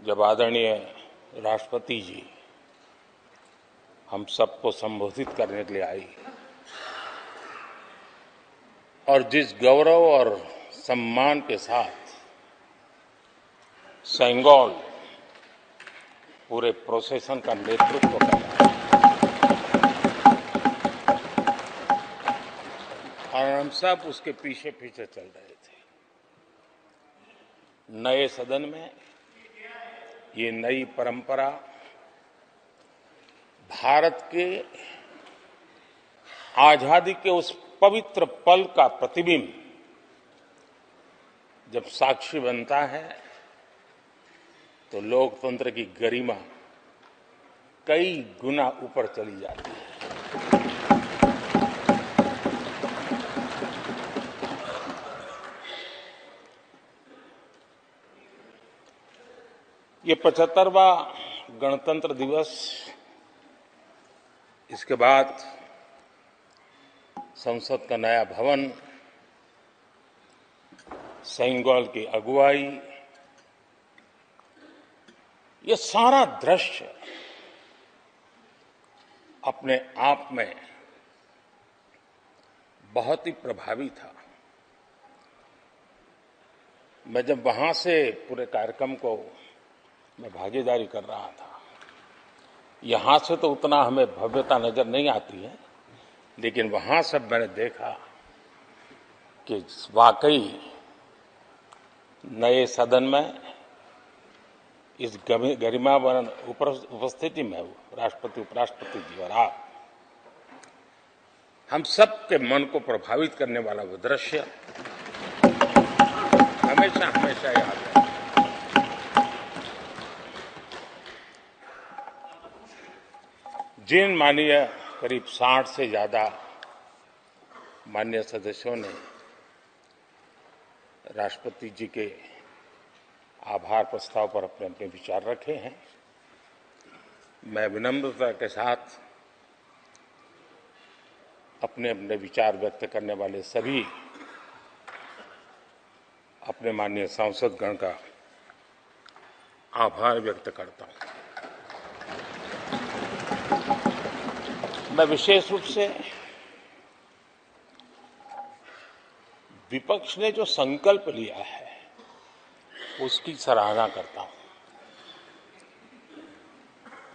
जब आदरणीय राष्ट्रपति जी हम सबको संबोधित करने के लिए आई और जिस गौरव और सम्मान के साथ सेंगोल पूरे प्रोसेशन का नेतृत्व कर रहा है और हम सब उसके पीछे पीछे चल रहे थे। नए सदन में ये नई परंपरा भारत के आजादी के उस पवित्र पल का प्रतिबिंब जब साक्षी बनता है तो लोकतंत्र की गरिमा कई गुना ऊपर चली जाती है। ये 75वां गणतंत्र दिवस, इसके बाद संसद का नया भवन, सेंगोल की अगुवाई, ये सारा दृश्य अपने आप में बहुत ही प्रभावी था। मैं जब वहां से पूरे कार्यक्रम को मैं भागीदारी कर रहा था, यहां से तो उतना हमें भव्यता नजर नहीं आती है, लेकिन वहां सब मैंने देखा कि वाकई नए सदन में इस गरिमावान उपस्थिति में राष्ट्रपति, उपराष्ट्रपति जी और आप, हम सब के मन को प्रभावित करने वाला वो दृश्य हमेशा हमेशा याद है। जिन माननीय करीब 60 से ज्यादा माननीय सदस्यों ने राष्ट्रपति जी के आभार प्रस्ताव पर अपने अपने विचार रखे हैं, मैं विनम्रता के साथ अपने अपने विचार व्यक्त करने वाले सभी अपने माननीय सांसदगण का आभार व्यक्त करता हूं। मैं विशेष रूप से विपक्ष ने जो संकल्प लिया है उसकी सराहना करता हूं।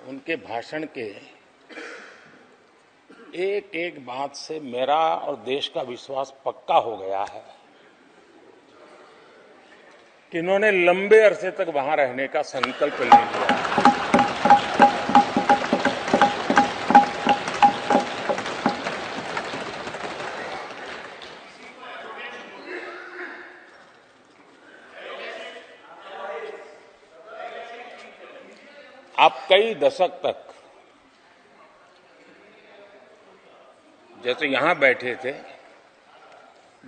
उनके भाषण के एक एक बात से मेरा और देश का विश्वास पक्का हो गया है कि इन्होंने लंबे अरसे तक वहां रहने का संकल्प ले लिया। आप कई दशक तक जैसे यहां बैठे थे,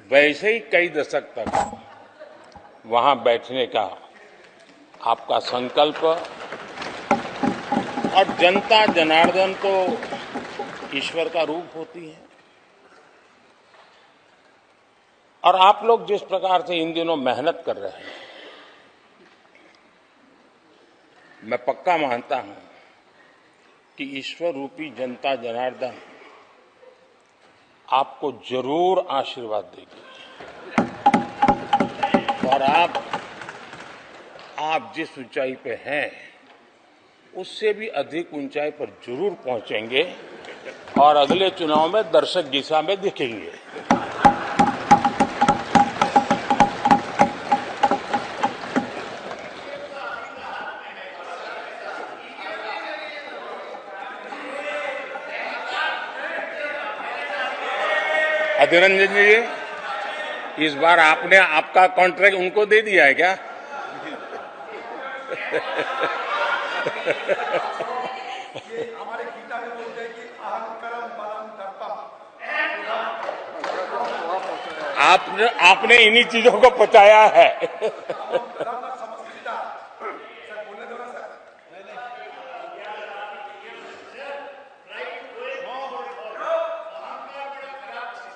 वैसे ही कई दशक तक वहां बैठने का आपका संकल्प, और जनता जनार्दन तो ईश्वर का रूप होती है, और आप लोग जिस प्रकार से इन दिनों मेहनत कर रहे हैं, मैं पक्का मानता हूं कि ईश्वर रूपी जनता जनार्दन आपको जरूर आशीर्वाद देगी और आप जिस ऊंचाई पे हैं उससे भी अधिक ऊंचाई पर जरूर पहुंचेंगे और अगले चुनाव में दर्शक दिशा में दिखेंगे। अधीर रंजन जी, इस बार आपने आपका कॉन्ट्रैक्ट उनको दे दिया है क्या? हमारे गीता में बोलते हैं कि अहंकारम बलम दर्पम। आपने इन्हीं चीजों को पचाया है।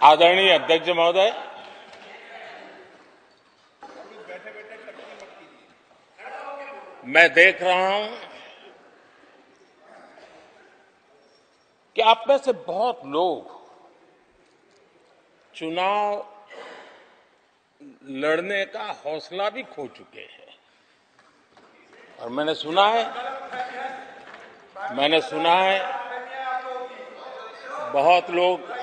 आदरणीय अध्यक्ष महोदय, मैं देख रहा हूं कि आप में से बहुत लोग चुनाव लड़ने का हौसला भी खो चुके हैं। और मैंने सुना है बहुत लोग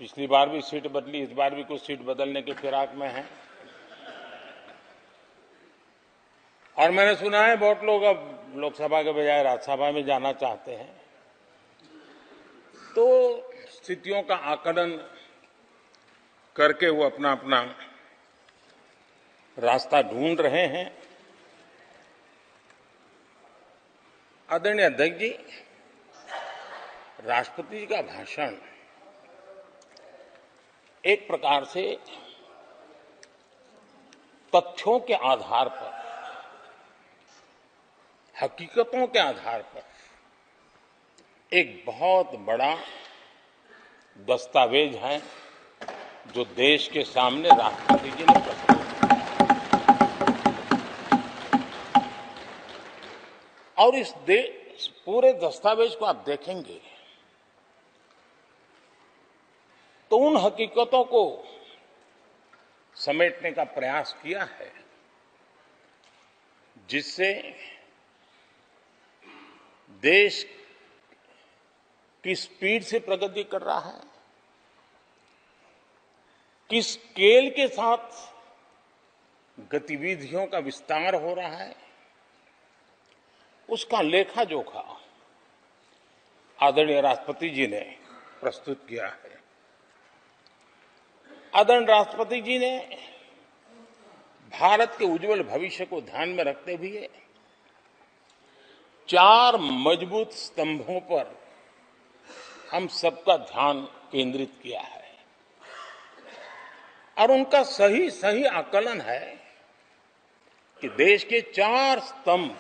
पिछली बार भी सीट बदली, इस बार भी कुछ सीट बदलने के फिराक में हैं। और मैंने सुना है बहुत लोग अब लोकसभा के बजाय राज्यसभा में जाना चाहते हैं। तो स्थितियों का आकलन करके वो अपना अपना रास्ता ढूंढ रहे हैं। आदरणीय अध्यक्ष जी, राष्ट्रपति जी का भाषण एक प्रकार से तथ्यों के आधार पर, हकीकतों के आधार पर एक बहुत बड़ा दस्तावेज है जो देश के सामने राष्ट्रपति जी ने प्रस्तुत किया। और इस पूरे दस्तावेज को आप देखेंगे तो उन हकीकतों को समेटने का प्रयास किया है जिससे देश किस स्पीड से प्रगति कर रहा है, किस स्केल के साथ गतिविधियों का विस्तार हो रहा है, उसका लेखा जोखा आदरणीय राष्ट्रपति जी ने प्रस्तुत किया है। आदरणीय राष्ट्रपति जी ने भारत के उज्जवल भविष्य को ध्यान में रखते हुए 4 मजबूत स्तंभों पर हम सबका ध्यान केंद्रित किया है। और उनका सही आकलन है कि देश के 4 स्तंभ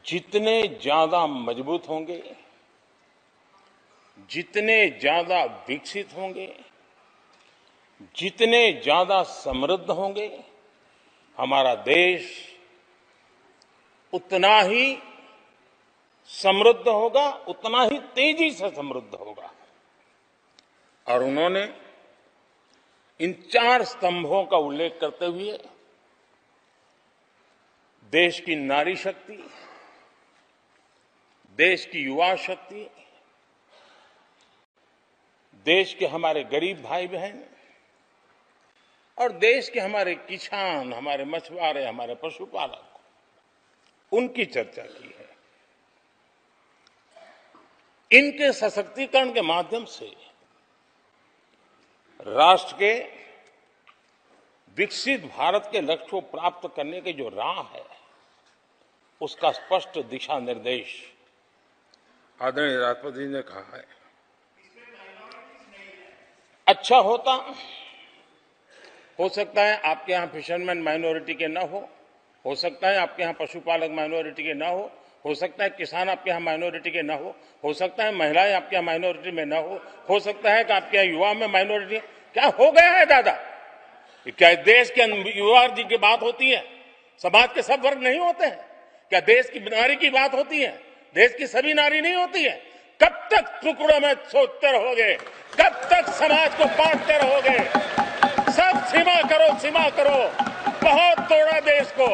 जितने ज्यादा मजबूत होंगे, जितने ज्यादा विकसित होंगे, जितने ज्यादा समृद्ध होंगे, हमारा देश उतना ही समृद्ध होगा, उतना ही तेजी से समृद्ध होगा। और उन्होंने इन 4 स्तंभों का उल्लेख करते हुए देश की नारी शक्ति, देश की युवा शक्ति, देश के हमारे गरीब भाई बहन और देश के हमारे किसान, हमारे मछुआरे, हमारे पशुपालक, उनकी चर्चा की है। इनके सशक्तिकरण के माध्यम से राष्ट्र के विकसित भारत के लक्ष्य को प्राप्त करने की जो राह है, उसका स्पष्ट दिशा निर्देश आदरणीय राष्ट्रपति जी ने कहा है। अच्छा हो सकता है आपके यहां फिशरमैन माइनॉरिटी के न हो सकता है आपके यहां पशुपालक माइनॉरिटी के न हो सकता है किसान आपके यहां माइनॉरिटी के न हो सकता है महिलाएं आपके यहां माइनॉरिटी में न हो सकता है कि आपके यहां युवा में माइनॉरिटी। क्या हो गया है दादा? क्या देश के युवा जी की बात होती है? समाज के सब वर्ग नहीं होते हैं? क्या देश की नारी की बात होती है? देश की सभी नारी नहीं होती है? कब तक टुकड़ों में सोचते रहोगे? कब तक समाज को बांटते रहोगे? सब सीमा करो। बहुत तोड़ा देश को।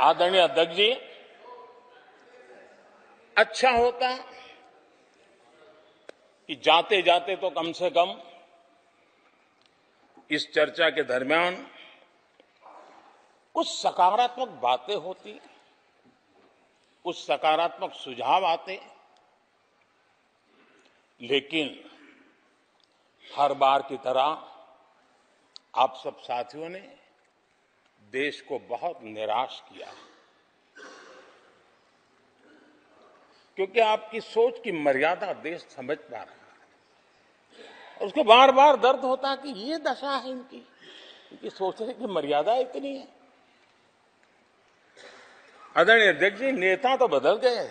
आदरणीय अध्यक्ष जी, अच्छा होता कि जाते जाते तो कम से कम इस चर्चा के दरमियान कुछ सकारात्मक बातें होती, कुछ सकारात्मक सुझाव आते। लेकिन हर बार की तरह आप सब साथियों ने देश को बहुत निराश किया, क्योंकि आपकी सोच की मर्यादा देश समझ पा रहा है। और उसको बार बार दर्द होता है कि ये दशा है इनकी सोचने की मर्यादा इतनी है। आदरणीय अध्यक्ष जी, नेता तो बदल गए,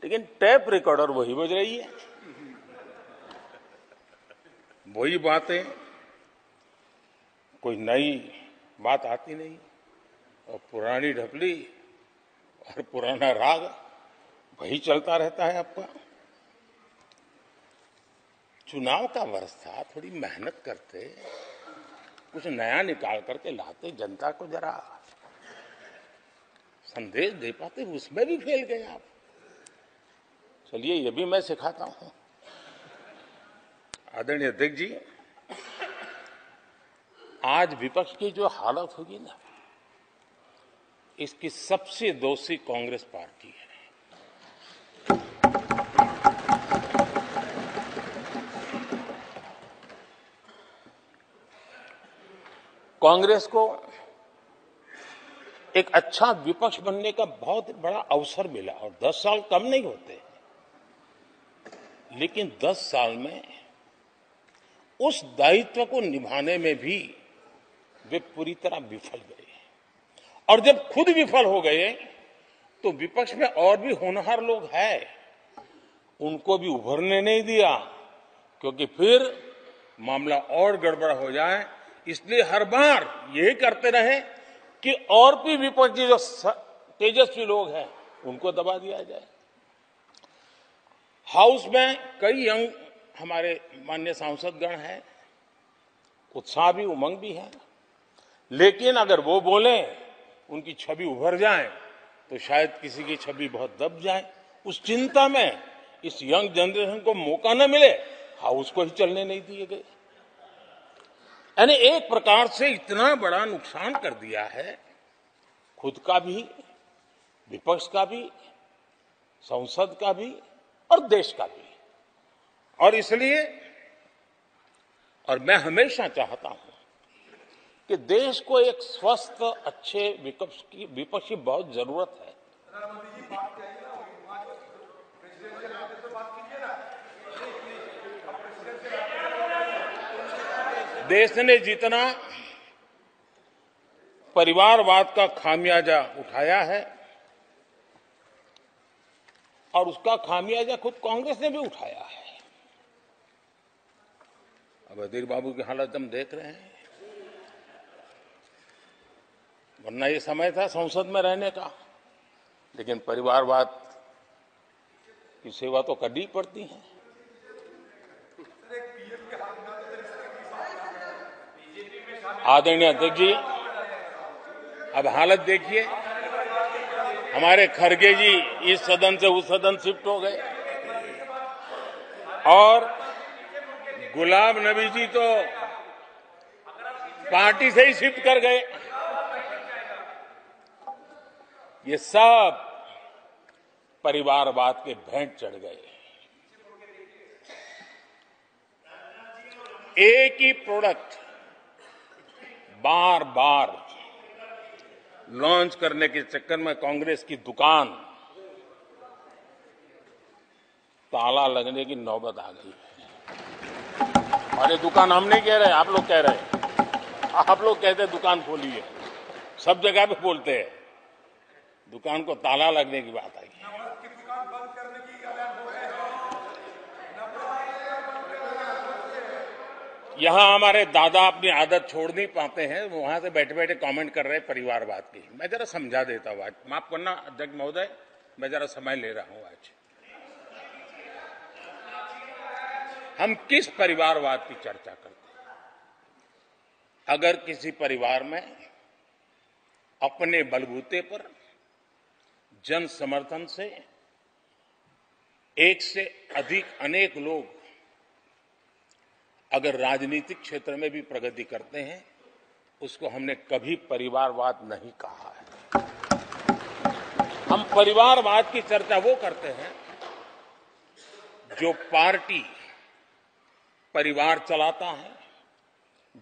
लेकिन टेप रिकॉर्डर वही बज रही है, वही बातें, कोई नई बात आती नहीं, और पुरानी ढपली और पुराना राग वही चलता रहता है आपका। चुनाव का वर्ष था, थोड़ी मेहनत करते, कुछ नया निकाल करके लाते, जनता को जरा संदेश दे पाते, उसमें भी फेल गए आप। चलिए ये भी मैं सिखाता हूं। आदरणीय अध्यक्ष जी, आज विपक्ष की जो हालत होगी ना, इसकी सबसे दोषी कांग्रेस पार्टी है। कांग्रेस को एक अच्छा विपक्ष बनने का बहुत बड़ा अवसर मिला, और 10 साल कम नहीं होते, लेकिन 10 साल में उस दायित्व को निभाने में भी वे पूरी तरह विफल गए। और जब खुद विफल हो गए तो विपक्ष में और भी होनहार लोग हैं, उनको भी उभरने नहीं दिया, क्योंकि फिर मामला और गड़बड़ हो जाए। इसलिए हर बार यही करते रहे कि और भी विपक्षी जो तेजस्वी लोग हैं उनको दबा दिया जाए। हाउस में कई यंग हमारे माननीय सांसदगण हैं, उत्साह भी उमंग भी है, लेकिन अगर वो बोले, उनकी छवि उभर जाए, तो शायद किसी की छवि बहुत दब जाए। उस चिंता में इस यंग जनरेशन को मौका न मिले, हाउस को ही चलने नहीं दिए गए। यानी एक प्रकार से इतना बड़ा नुकसान कर दिया है, खुद का भी, विपक्ष का भी, संसद का भी और देश का भी। और इसलिए, और मैं हमेशा चाहता हूं कि देश को एक स्वस्थ अच्छे विपक्ष की बहुत जरूरत है। प्रधानमंत्री जी बात कही ना, वहां जो प्रेसिडेंशियल आते तो बात कीजिए ना, अब प्रेसिडेंशियल देश ने जितना परिवारवाद का खामियाजा उठाया है, और उसका खामियाजा खुद कांग्रेस ने भी उठाया है। अब अधीर बाबू की हालत हम देख रहे हैं, वरना ये समय था संसद में रहने का, लेकिन परिवारवाद की सेवा तो करनी पड़ती है। आदरणीय अध्यक्ष जी, अब हालत देखिए, हमारे खड़गे जी इस सदन से उस सदन शिफ्ट हो गए, और गुलाम नबी जी तो पार्टी से ही शिफ्ट कर गए। ये सब परिवारवाद के भेंट चढ़ गए। एक ही प्रोडक्ट बार बार लॉन्च करने के चक्कर में कांग्रेस की दुकान ताला लगने की नौबत आ गई है। और ये दुकान हम नहीं कह रहे, आप लोग कह रहे हैं। आप लोग कहते हैं दुकान खोलिए, सब जगह पे बोलते हैं, दुकान को ताला लगने की बात आई है। नवरत्न की दुकान बंद करने की ऐलान हो रहे हैं। यहां हमारे दादा अपनी आदत छोड़ नहीं पाते हैं, वहां से बैठे बैठे कमेंट कर रहे हैं परिवारवाद की। मैं जरा समझा देता हूं, आज माफ करना अध्यक्ष महोदय, मैं जरा समय ले रहा हूं। आज हम किस परिवारवाद की चर्चा करते हैं? अगर किसी परिवार में अपने बलबूते पर जन समर्थन से एक से अधिक अनेक लोग अगर राजनीतिक क्षेत्र में भी प्रगति करते हैं, उसको हमने कभी परिवारवाद नहीं कहा है। हम परिवारवाद की चर्चा वो करते हैं जो पार्टी परिवार चलाता है,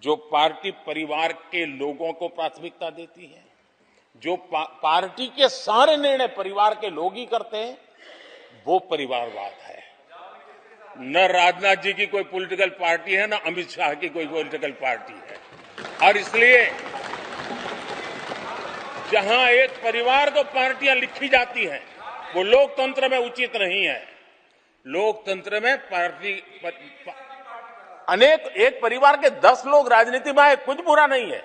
जो पार्टी परिवार के लोगों को प्राथमिकता देती है, जो पार्टी के सारे निर्णय परिवार के लोग ही करते हैं, वो परिवारवाद है। न राजनाथ जी की कोई पॉलिटिकल पार्टी है, न अमित शाह की कोई पॉलिटिकल पार्टी है। और इसलिए जहां एक परिवार को पार्टियां लिखी जाती हैं, वो लोकतंत्र में उचित नहीं है। लोकतंत्र में अनेक एक परिवार के 10 लोग राजनीति में आए, कुछ बुरा नहीं है।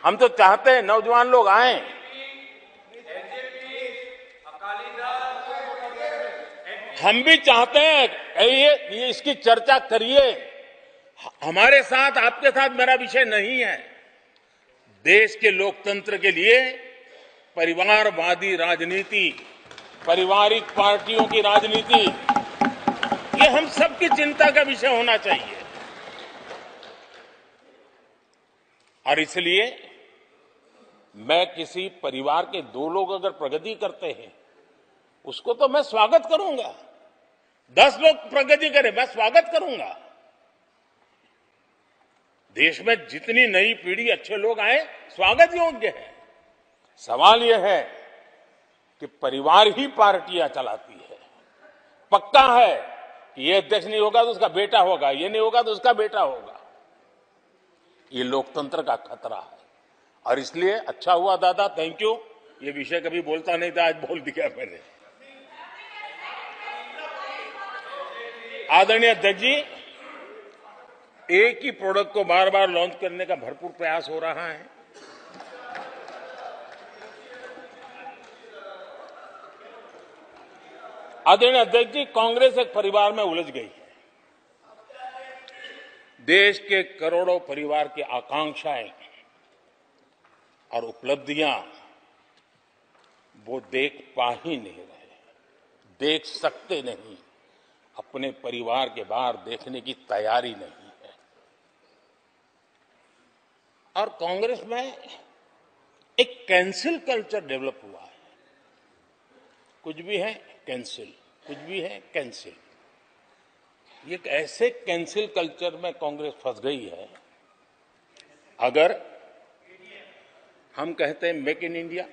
हम तो चाहते हैं नौजवान लोग आए। हम भी चाहते हैं ये इसकी चर्चा करिए। हमारे साथ आपके साथ मेरा विषय नहीं है। देश के लोकतंत्र के लिए परिवारवादी राजनीति, पारिवारिक पार्टियों की राजनीति, ये हम सबकी चिंता का विषय होना चाहिए। और इसलिए मैं किसी परिवार के 2 लोग अगर प्रगति करते हैं, उसको तो मैं स्वागत करूंगा। 10 लोग प्रगति करें, मैं स्वागत करूंगा। देश में जितनी नई पीढ़ी अच्छे लोग आए, स्वागत योग्य है। सवाल यह है कि परिवार ही पार्टियां चलाती है। पक्का है कि ये अध्यक्ष नहीं होगा तो उसका बेटा होगा, ये नहीं होगा तो उसका बेटा होगा। ये लोकतंत्र का खतरा है। और इसलिए अच्छा हुआ दादा, थैंक यू। ये विषय कभी बोलता नहीं था, आज बोल दिया मैंने। आदरणीय अध्यक्ष जी, एक ही प्रोडक्ट को बार बार लॉन्च करने का भरपूर प्रयास हो रहा है। आदरणीय अध्यक्ष जी, कांग्रेस एक परिवार में उलझ गई है। देश के करोड़ों परिवार की आकांक्षाएं और उपलब्धियां वो देख पा ही नहीं रहे, देख सकते नहीं, अपने परिवार के बाहर देखने की तैयारी नहीं है। और कांग्रेस में एक कैंसिल कल्चर डेवलप हुआ है। कुछ भी है कैंसिल, कुछ भी है कैंसिल। ये एक ऐसे कैंसिल कल्चर में कांग्रेस फंस गई है। अगर हम कहते हैं मेक इन इंडिया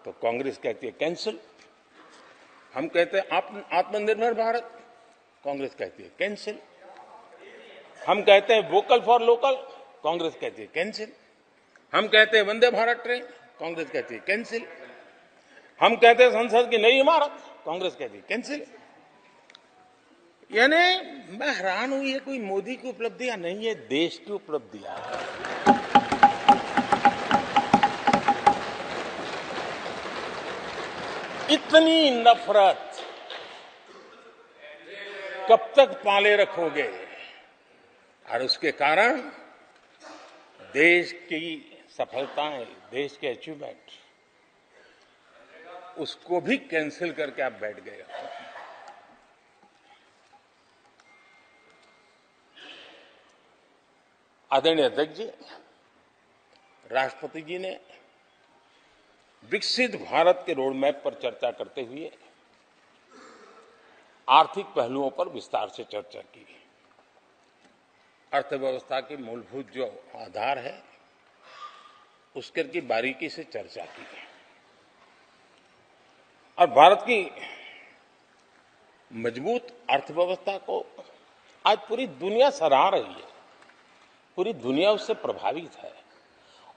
तो कांग्रेस कहती है कैंसिल। हम कहते हैं आत्मनिर्भर भारत, कांग्रेस कहती है कैंसिल। हम कहते हैं वोकल फॉर लोकल, कांग्रेस कहती है कैंसिल। हम कहते हैं वंदे भारत ट्रेन, कांग्रेस कहती है कैंसिल। हम कहते हैं संसद की नई इमारत, कांग्रेस कहती है कैंसिल। यानी मैं हैरान हूं, ये कोई मोदी की उपलब्धियां नहीं है, देश की उपलब्धियां है। इतनी नफरत कब तक पाले रखोगे? और उसके कारण देश की सफलताएं, देश के अचीवमेंट, उसको भी कैंसिल करके आप बैठ गए हो। आदरणीय अध्यक्ष जी, राष्ट्रपति जी ने विकसित भारत के रोड मैप पर चर्चा करते हुए आर्थिक पहलुओं पर विस्तार से चर्चा की। अर्थव्यवस्था की मूलभूत जो आधार है, उसके की बारीकी से चर्चा की। और भारत की मजबूत अर्थव्यवस्था को आज पूरी दुनिया सराह रही है, पूरी दुनिया उससे प्रभावित है।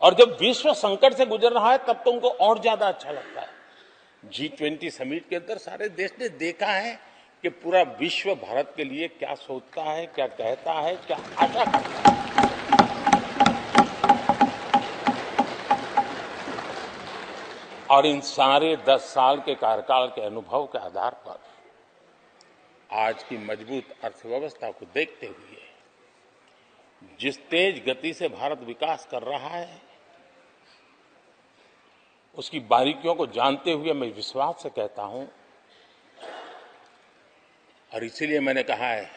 और जब विश्व संकट से गुजर रहा है, तब तो उनको और ज्यादा अच्छा लगता है। G20 समिट के अंदर सारे देश ने देखा है कि पूरा विश्व भारत के लिए क्या सोचता है, क्या कहता है, क्या आशा करता है। और इन सारे 10 साल के कार्यकाल के अनुभव के आधार पर आज की मजबूत अर्थव्यवस्था को देखते हुए जिस तेज गति से भारत विकास कर रहा है, उसकी बारीकियों को जानते हुए मैं विश्वास से कहता हूं, और इसीलिए मैंने कहा है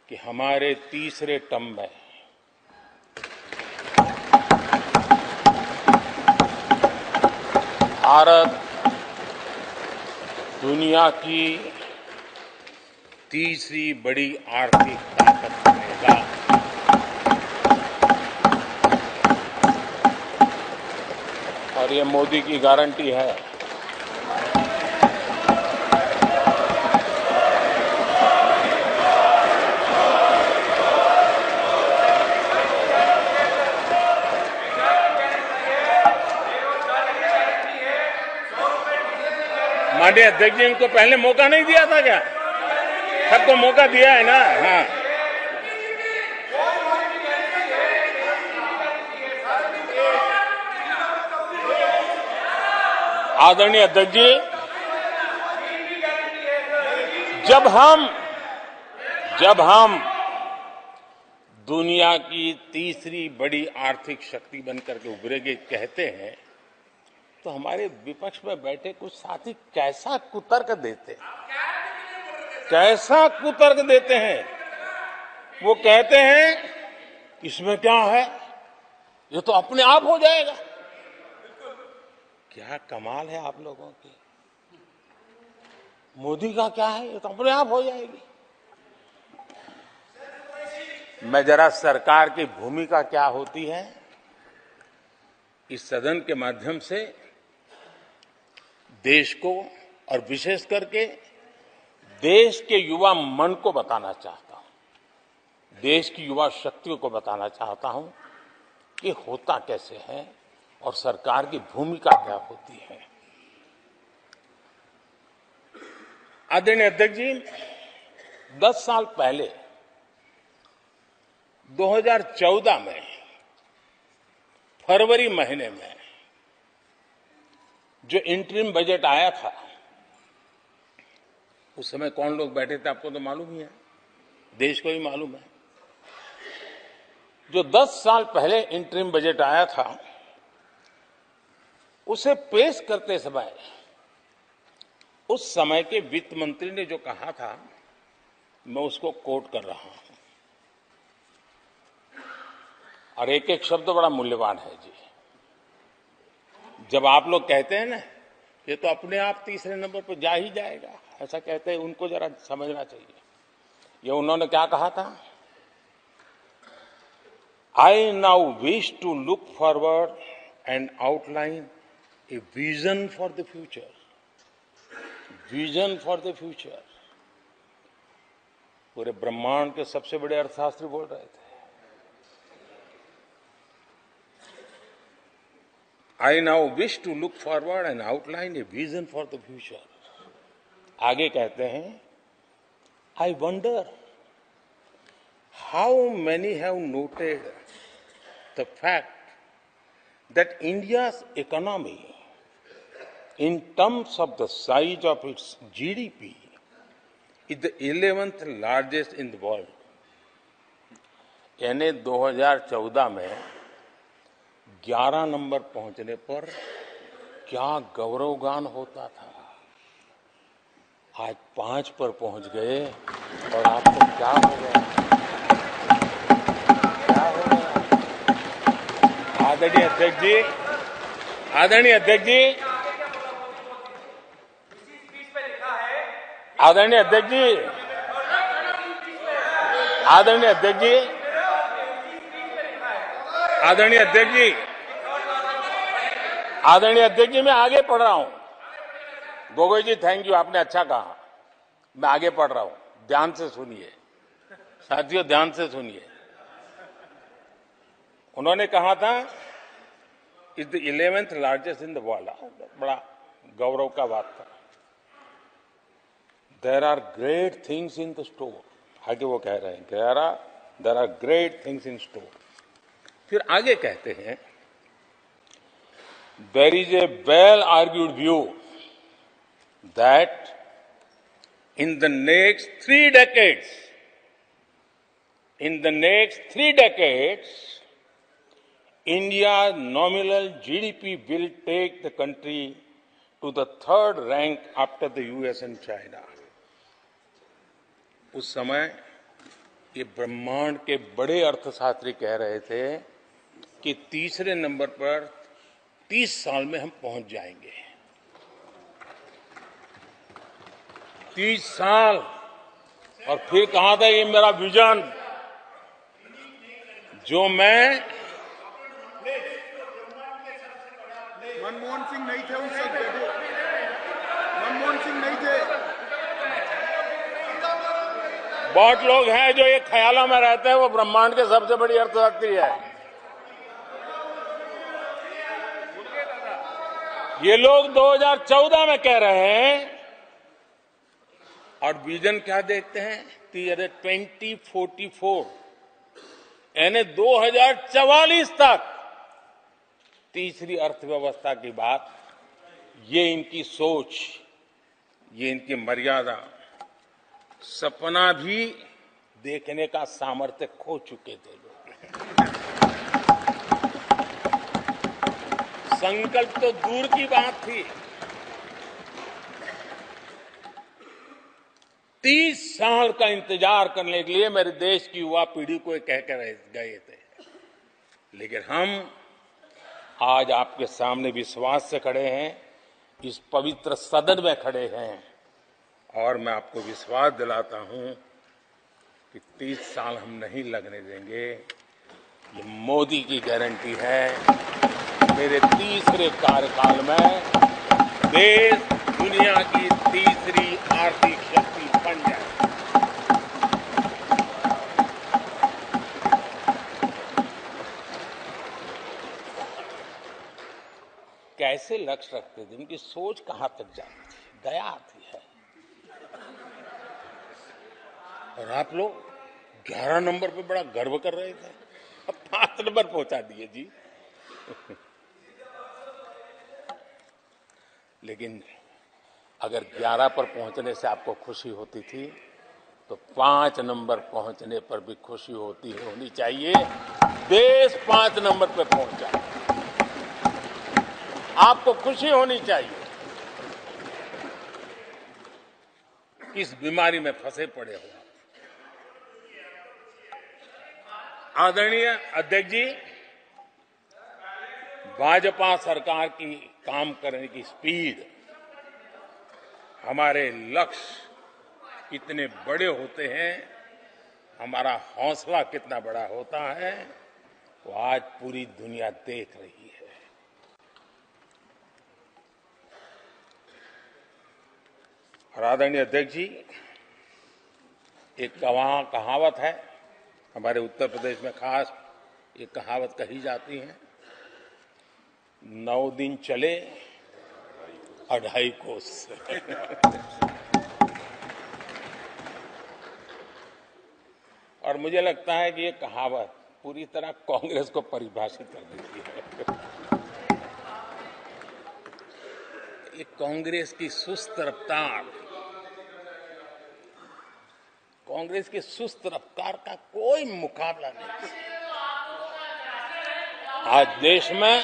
कि हमारे तीसरे टर्म में भारत दुनिया की तीसरी बड़ी आर्थिक ताकत बनेगा। और ये मोदी की गारंटी है। माननीय अध्यक्ष जी, इनको पहले मौका नहीं दिया था क्या? सबको मौका दिया है ना? हाँ, आदरणीय अध्यक्ष जी, जब हम दुनिया की तीसरी बड़ी आर्थिक शक्ति बनकर के उभरेंगे कहते हैं, तो हमारे विपक्ष में बैठे कुछ साथी कैसा कुतर्क देते हैं। वो कहते हैं इसमें क्या है, ये तो अपने आप हो जाएगा। क्या कमाल है आप लोगों की। मोदी का क्या है, ये तो अपने आप हो जाएगी। मैं जरा सरकार की भूमिका क्या होती है इस सदन के माध्यम से देश को और विशेष करके देश के युवा मन को बताना चाहता हूं, देश की युवा शक्तियों को बताना चाहता हूं कि होता कैसे है और सरकार की भूमिका क्या होती है। आदरणीय अध्यक्ष जी, 10 साल पहले 2014 में फरवरी महीने में जो इंटरिम बजट आया था, उस समय कौन लोग बैठे थे आपको तो मालूम ही है, देश को ही मालूम है। जो 10 साल पहले इंटरिम बजट आया था, उसे पेश करते समय उस समय के वित्त मंत्री ने जो कहा था, मैं उसको कोट कर रहा हूं, और एक एक शब्द बड़ा मूल्यवान है जी। जब आप लोग कहते हैं ना, ये तो अपने आप तीसरे नंबर पर जा ही जाएगा, ऐसा कहते हैं, उनको जरा समझना चाहिए। ये उन्होंने क्या कहा था, I now wish to look forward and outline a vision for the future. Vision for the future. पूरे ब्रह्मांड के सबसे बड़े अर्थशास्त्री बोल रहे थे। I now wish to look forward and outline a vision for the future. आगे कहते हैं, I wonder how many have noted the fact that India's economy, in terms of the size of its GDP, is the 11th largest in the world. यानी 2014 में 11 number पहुंचने पर क्या गौरवगान होता था। आज 5 पर पहुंच गए और आपको क्या हो गया, क्या हो गया। आदरणीय अध्यक्ष जी, आदरणीय अध्यक्ष जी, आदरणीय अध्यक्ष जी, आदरणीय अध्यक्ष जी, आदरणीय अध्यक्ष जी, आदरणीय अध्यक्ष जी, मैं आगे पढ़ रहा हूं। गोगोई जी, थैंक यू, आपने अच्छा कहा। मैं आगे पढ़ रहा हूं, ध्यान से सुनिए साथियों, ध्यान से सुनिए। उन्होंने कहा था is the 11th largest in the world. बड़ा गौरव का बात था। There are great things in the store. आगे वो कह रहे हैं, there are great things in store. फिर आगे कहते हैं, there is a well argued view that in the next 3 decades, India's nominal GDP will take the country to the 3rd rank after the US and China. उस समय ये ब्रह्मांड के बड़े अर्थशास्त्री कह रहे थे कि तीसरे नंबर पर 30 साल में हम पहुंच जाएंगे। 30 साल। और फिर कहा था ये मेरा विजन, जो मैं मनमोहन सिंह नहीं थे उस वक्त, मनमोहन सिंह नहीं थे। बहुत लोग हैं जो ये ख्यालों में रहते हैं वो ब्रह्मांड के सबसे बड़ी अर्थशास्त्री है। ये लोग 2014 में कह रहे हैं और विजन क्या देखते हैं 2044 यानी 2044 तक तीसरी अर्थव्यवस्था की बात। ये इनकी सोच, ये इनकी मर्यादा, सपना भी देखने का सामर्थ्य खो चुके थे लोग। संकल्प तो दूर की बात थी। 30 साल का इंतजार करने के लिए मेरे देश की युवा पीढ़ी को कह कर गए थे, लेकिन हम आज आपके सामने विश्वास से खड़े हैं, इस पवित्र सदन में खड़े हैं और मैं आपको विश्वास दिलाता हूं कि 30 साल हम नहीं लगने देंगे। ये मोदी की गारंटी है। मेरे तीसरे कार्यकाल में देश दुनिया की तीसरी आर्थिक शक्ति बन जाए। कैसे लक्ष्य रखते थे, उनकी सोच कहां तक जाती थी, दया आती है। और आप लोग 11 नंबर पे बड़ा गर्व कर रहे थे, अब 5 नंबर पहुंचा दिए जी। लेकिन अगर 11 पर पहुंचने से आपको खुशी होती थी तो 5 नंबर पहुंचने पर भी खुशी होनी चाहिए। देश 5 नंबर पर पहुंचा, आपको खुशी होनी चाहिए। किस बीमारी में फंसे पड़े हो। आदरणीय अध्यक्ष जी, भाजपा सरकार की काम करने की स्पीड, हमारे लक्ष्य कितने बड़े होते हैं, हमारा हौसला कितना बड़ा होता है, वो आज पूरी दुनिया देख रही है। और आदरणीय अध्यक्ष जी, एक कहावत है हमारे उत्तर प्रदेश में, खास एक कहावत कही जाती है, 9 दिन चले 2.5 कोस। और मुझे लगता है कि ये कहावत पूरी तरह कांग्रेस को परिभाषित कर देती है। ये कांग्रेस की सुस्त रफ्तार, कांग्रेस की सुस्त रफ्तार का कोई मुकाबला नहीं। आज देश में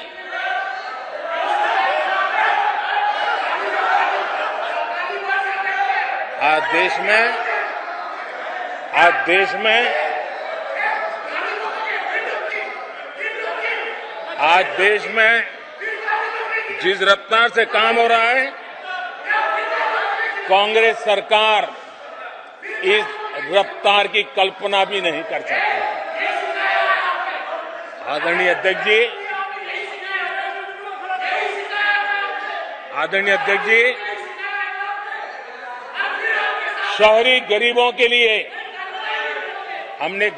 जिस रफ्तार से काम हो रहा है, कांग्रेस सरकार इस रफ्तार की कल्पना भी नहीं कर सकती। आदरणीय अध्यक्ष जी, शहरी गरीबों के लिए हमने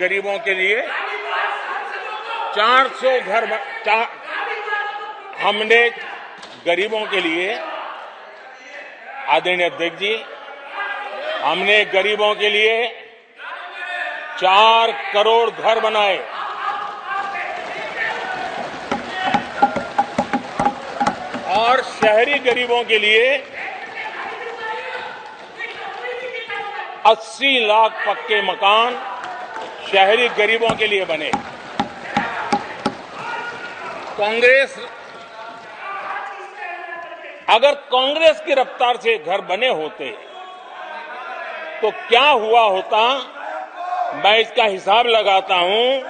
400 घर हमने गरीबों के लिए, आदरणीय अध्यक्ष जी, हमने गरीबों के लिए 4 करोड़ घर बनाए। और शहरी गरीबों के लिए 80 लाख पक्के मकान शहरी गरीबों के लिए बने। अगर कांग्रेस की रफ्तार से घर बने होते तो क्या हुआ होता, मैं इसका हिसाब लगाता हूं।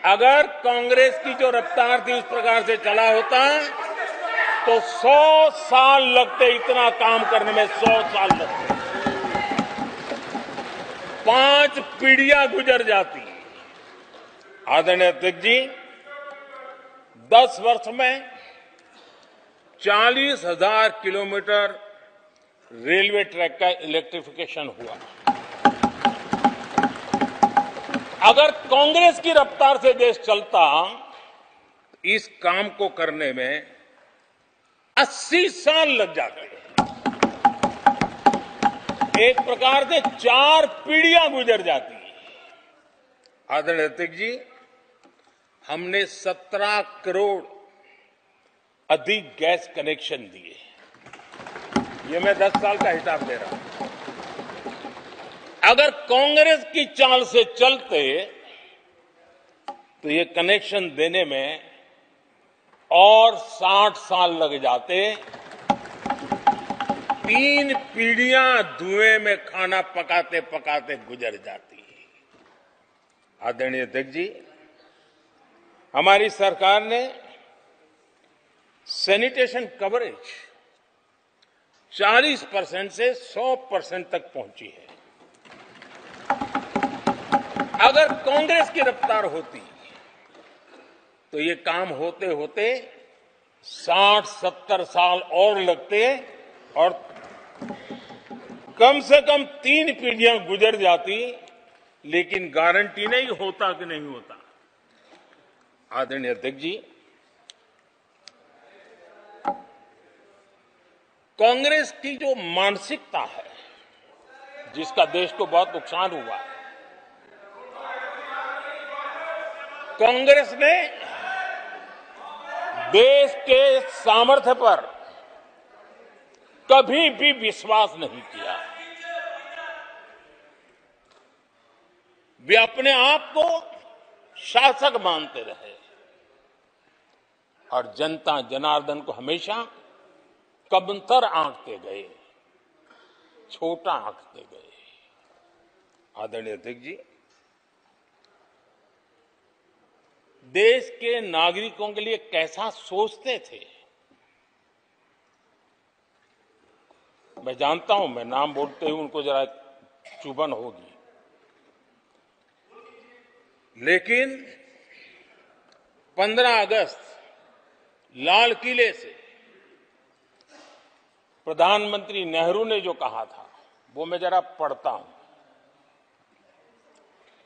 अगर कांग्रेस की जो रफ्तार थी उस प्रकार से चला होता तो 100 साल लगते, इतना काम करने में 100 साल लगते, 5 पीढ़ियां गुजर जाती। आदरणीय अध्यक्ष जी, 10 वर्ष में 40,000 किलोमीटर रेलवे ट्रैक का इलेक्ट्रिफिकेशन हुआ। अगर कांग्रेस की रफ्तार से देश चलता, इस काम को करने में 80 साल लग जाते हैं। एक प्रकार से 4 पीढ़ियां गुजर जाती हैं। आदरणीय अध्यक्ष जी, हमने 17 करोड़ अधिक गैस कनेक्शन दिए। ये मैं 10 साल का हिसाब दे रहा हूं। अगर कांग्रेस की चाल से चलते तो ये कनेक्शन देने में और 60 साल लग जाते। 3 पीढ़ियां धुएं में खाना पकाते पकाते गुजर जाती। आदरणीय अध्यक्ष जी, हमारी सरकार ने सैनिटेशन कवरेज 40% से 100% तक पहुंची है। अगर कांग्रेस की रफ्तार होती तो ये काम होते होते 60-70 साल और लगते और कम से कम 3 पीढ़ियां गुजर जाती, लेकिन गारंटी नहीं होता कि नहीं होता। आदरणीय अध्यक्ष जी, कांग्रेस की जो मानसिकता है, जिसका देश को बहुत नुकसान हुआ है, कांग्रेस ने देश के सामर्थ्य पर कभी भी विश्वास नहीं किया। वे अपने आप को शासक मानते रहे और जनता जनार्दन को हमेशा कमतर आंकते गए, छोटा आंकते गए। आदरणीय अध्यक्ष जी, देश के नागरिकों के लिए कैसा सोचते थे, मैं जानता हूं, मैं नाम बोलते ही उनको जरा चुभन होगी, लेकिन 15 अगस्त लाल किले से प्रधानमंत्री नेहरू ने जो कहा था वो मैं जरा पढ़ता हूं।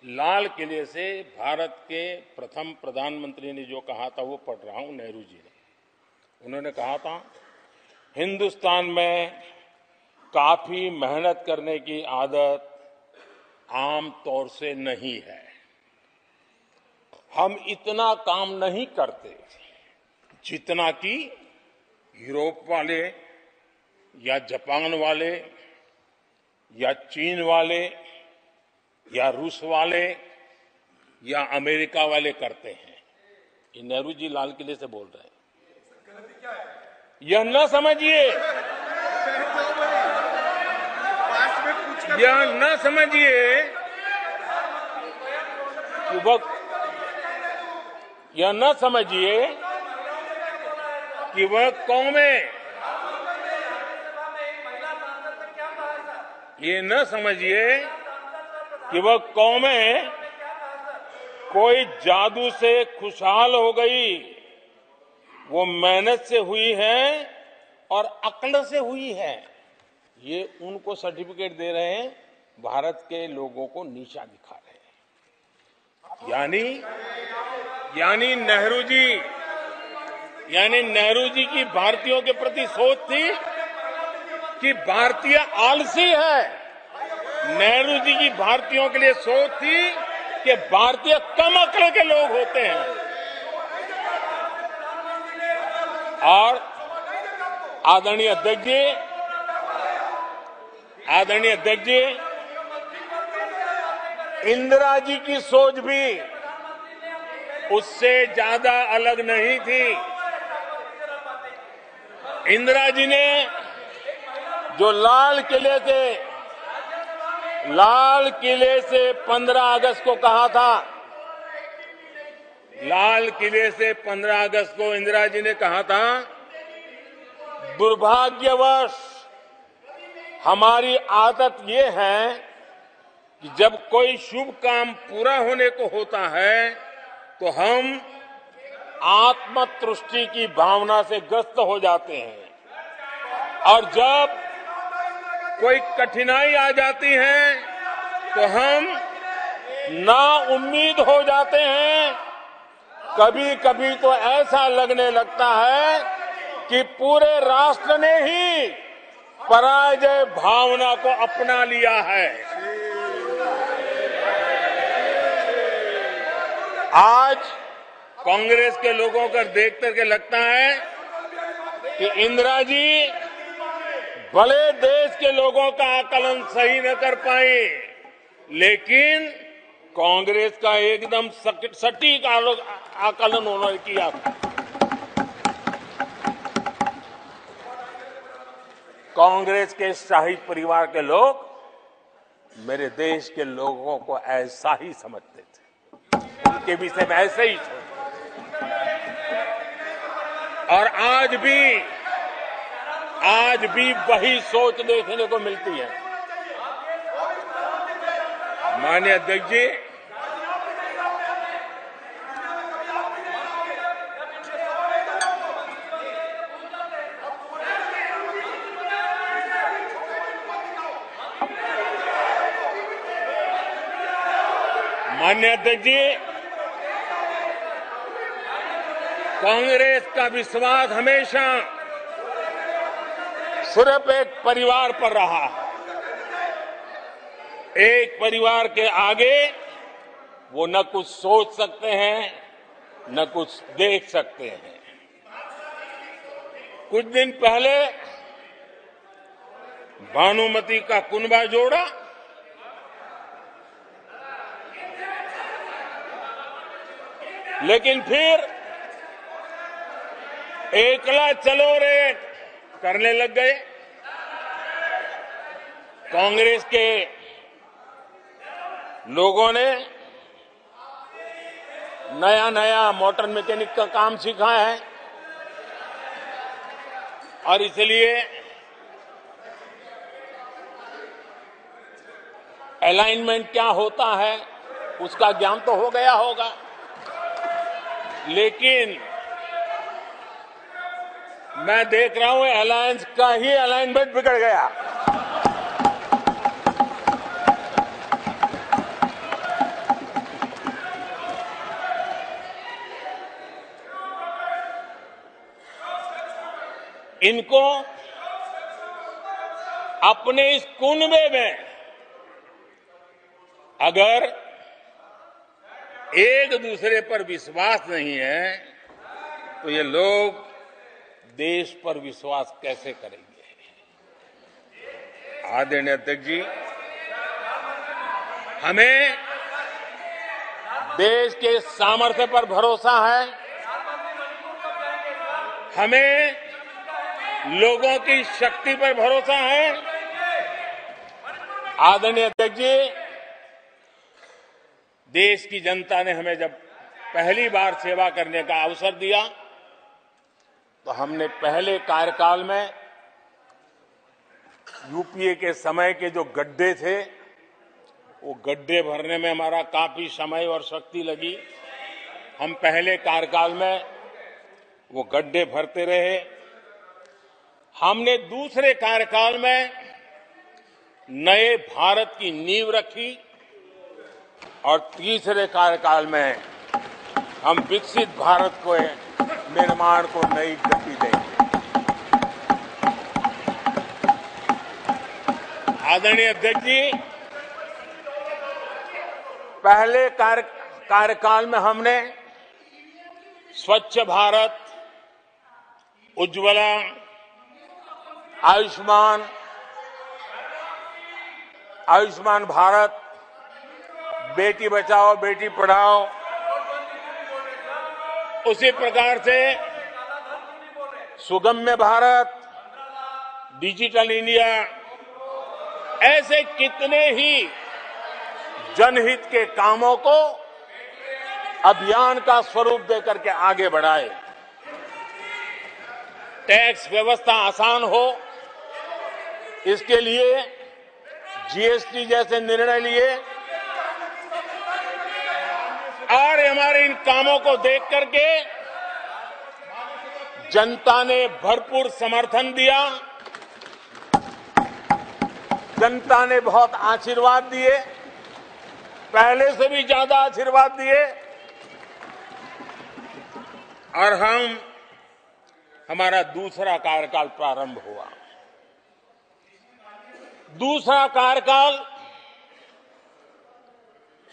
लाल किले से भारत के प्रथम प्रधानमंत्री ने जो कहा था वो पढ़ रहा हूं, नेहरू जी ने। उन्होंने कहा था, हिंदुस्तान में काफी मेहनत करने की आदत आम तौर से नहीं है। हम इतना काम नहीं करते जितना कि यूरोप वाले या जापान वाले या चीन वाले या रूस वाले या अमेरिका वाले करते हैं। ये नेहरू जी लाल किले से बोल रहे हैं। यह न समझिए, यह न समझिए कि वह, यह न समझिए कि वह कौमें, ये न समझिए कि वह कौमें कोई जादू से खुशहाल हो गई। वो मेहनत से हुई है और अक्ल से हुई है। ये उनको सर्टिफिकेट दे रहे हैं, भारत के लोगों को नीचा दिखा रहे हैं। यानी नेहरू जी की भारतीयों के प्रति सोच थी कि भारतीय आलसी है। नेहरू जी की भारतीयों के लिए सोच थी कि भारतीय कम अक्ल के लोग होते हैं। और आदरणीय अध्यक्ष जी, इंदिरा जी की सोच भी उससे ज्यादा अलग नहीं थी। इंदिरा जी ने जो लाल किले से 15 अगस्त को कहा था, लाल किले से 15 अगस्त को इंदिरा जी ने कहा था, दुर्भाग्यवश हमारी आदत ये है कि जब कोई शुभ काम पूरा होने को होता है तो हम आत्मतुष्टि की भावना से ग्रस्त हो जाते हैं और जब कोई कठिनाई आ जाती है तो हम ना उम्मीद हो जाते हैं। कभी कभी तो ऐसा लगने लगता है कि पूरे राष्ट्र ने ही पराजय भावना को अपना लिया है। आज कांग्रेस के लोगों को देख करके लगता है कि इंदिरा जी भले देश के लोगों का आकलन सही न कर पाए, लेकिन कांग्रेस का एकदम सटीक आकलन उन्होंने किया था। कांग्रेस के शाही परिवार के लोग मेरे देश के लोगों को ऐसा ही समझते थे, उनके विषय में ऐसे ही सोचते। और आज भी वही सोच देखने को मिलती है। माननीय अध्यक्ष जी, कांग्रेस का विश्वास हमेशा सिर्फ एक परिवार पर रहा है। एक परिवार के आगे वो न कुछ सोच सकते हैं, न कुछ देख सकते हैं। कुछ दिन पहले भानुमति का कुनबा जोड़ा लेकिन फिर एकला चलो रे करने लग गए। कांग्रेस के लोगों ने नया नया मोटर मैकेनिक का काम सीखा है और इसलिए अलाइनमेंट क्या होता है उसका ज्ञान तो हो गया होगा, लेकिन मैं देख रहा हूं अलायंस का ही अलाइनमेंट बिगड़ गया। इनको अपने इस कुनबे में अगर एक दूसरे पर विश्वास नहीं है तो ये लोग देश पर विश्वास कैसे करेंगे। आदरणीय अध्यक्ष जी, हमें देश के सामर्थ्य पर भरोसा है, हमें लोगों की शक्ति पर भरोसा है। आदरणीय अध्यक्ष जी, देश की जनता ने हमें जब पहली बार सेवा करने का अवसर दिया तो हमने पहले कार्यकाल में यूपीए के समय के जो गड्ढे थे वो गड्ढे भरने में हमारा काफी समय और शक्ति लगी। हम पहले कार्यकाल में वो गड्ढे भरते रहे। हमने दूसरे कार्यकाल में नए भारत की नींव रखी और तीसरे कार्यकाल में हम विकसित भारत को निर्माण को नई गति देंगे। आदरणीय अध्यक्ष जी, पहले कार्यकाल में हमने स्वच्छ भारत, उज्ज्वला, आयुष्मान भारत, बेटी बचाओ बेटी पढ़ाओ, उसी प्रकार से सुगम्य भारत, डिजिटल इंडिया, ऐसे कितने ही जनहित के कामों को अभियान का स्वरूप देकर के आगे बढ़ाए। टैक्स व्यवस्था आसान हो, इसके लिए जीएसटी जैसे निर्णय लिए और हमारे इन कामों को देख करके जनता ने भरपूर समर्थन दिया। जनता ने बहुत आशीर्वाद दिए, पहले से भी ज्यादा आशीर्वाद दिए और हम हमारा दूसरा कार्यकाल प्रारंभ हुआ। दूसरा कार्यकाल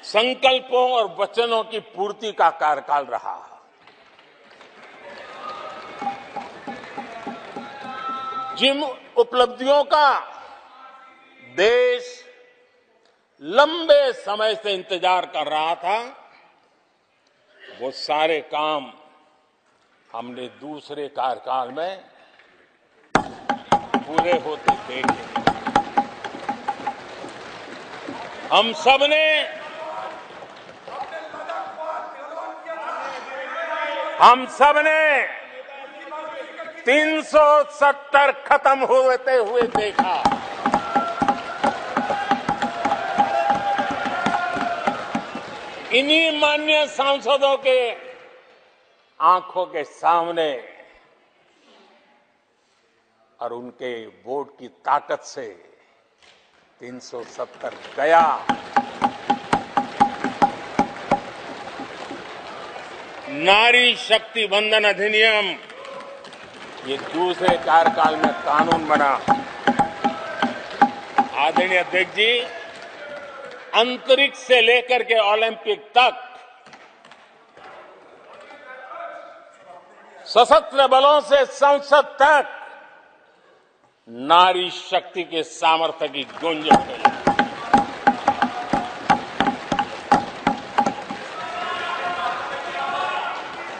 संकल्पों और वचनों की पूर्ति का कार्यकाल रहा। जिन उपलब्धियों का देश लंबे समय से इंतजार कर रहा था, वो सारे काम हमने दूसरे कार्यकाल में पूरे होते देखे। हम सबने 370 खत्म होते हुए देखा। इन्हीं माननीय सांसदों के आंखों के सामने और उनके वोट की ताकत से 370 गया। नारी शक्ति वंदन अधिनियम ये दूसरे कार्यकाल में कानून बना। आदरणीय अध्यक्ष जी, अंतरिक्ष से लेकर के ओलंपिक तक सशस्त्र बलों से संसद तक नारी शक्ति के सामर्थ्य की गूंज उठी।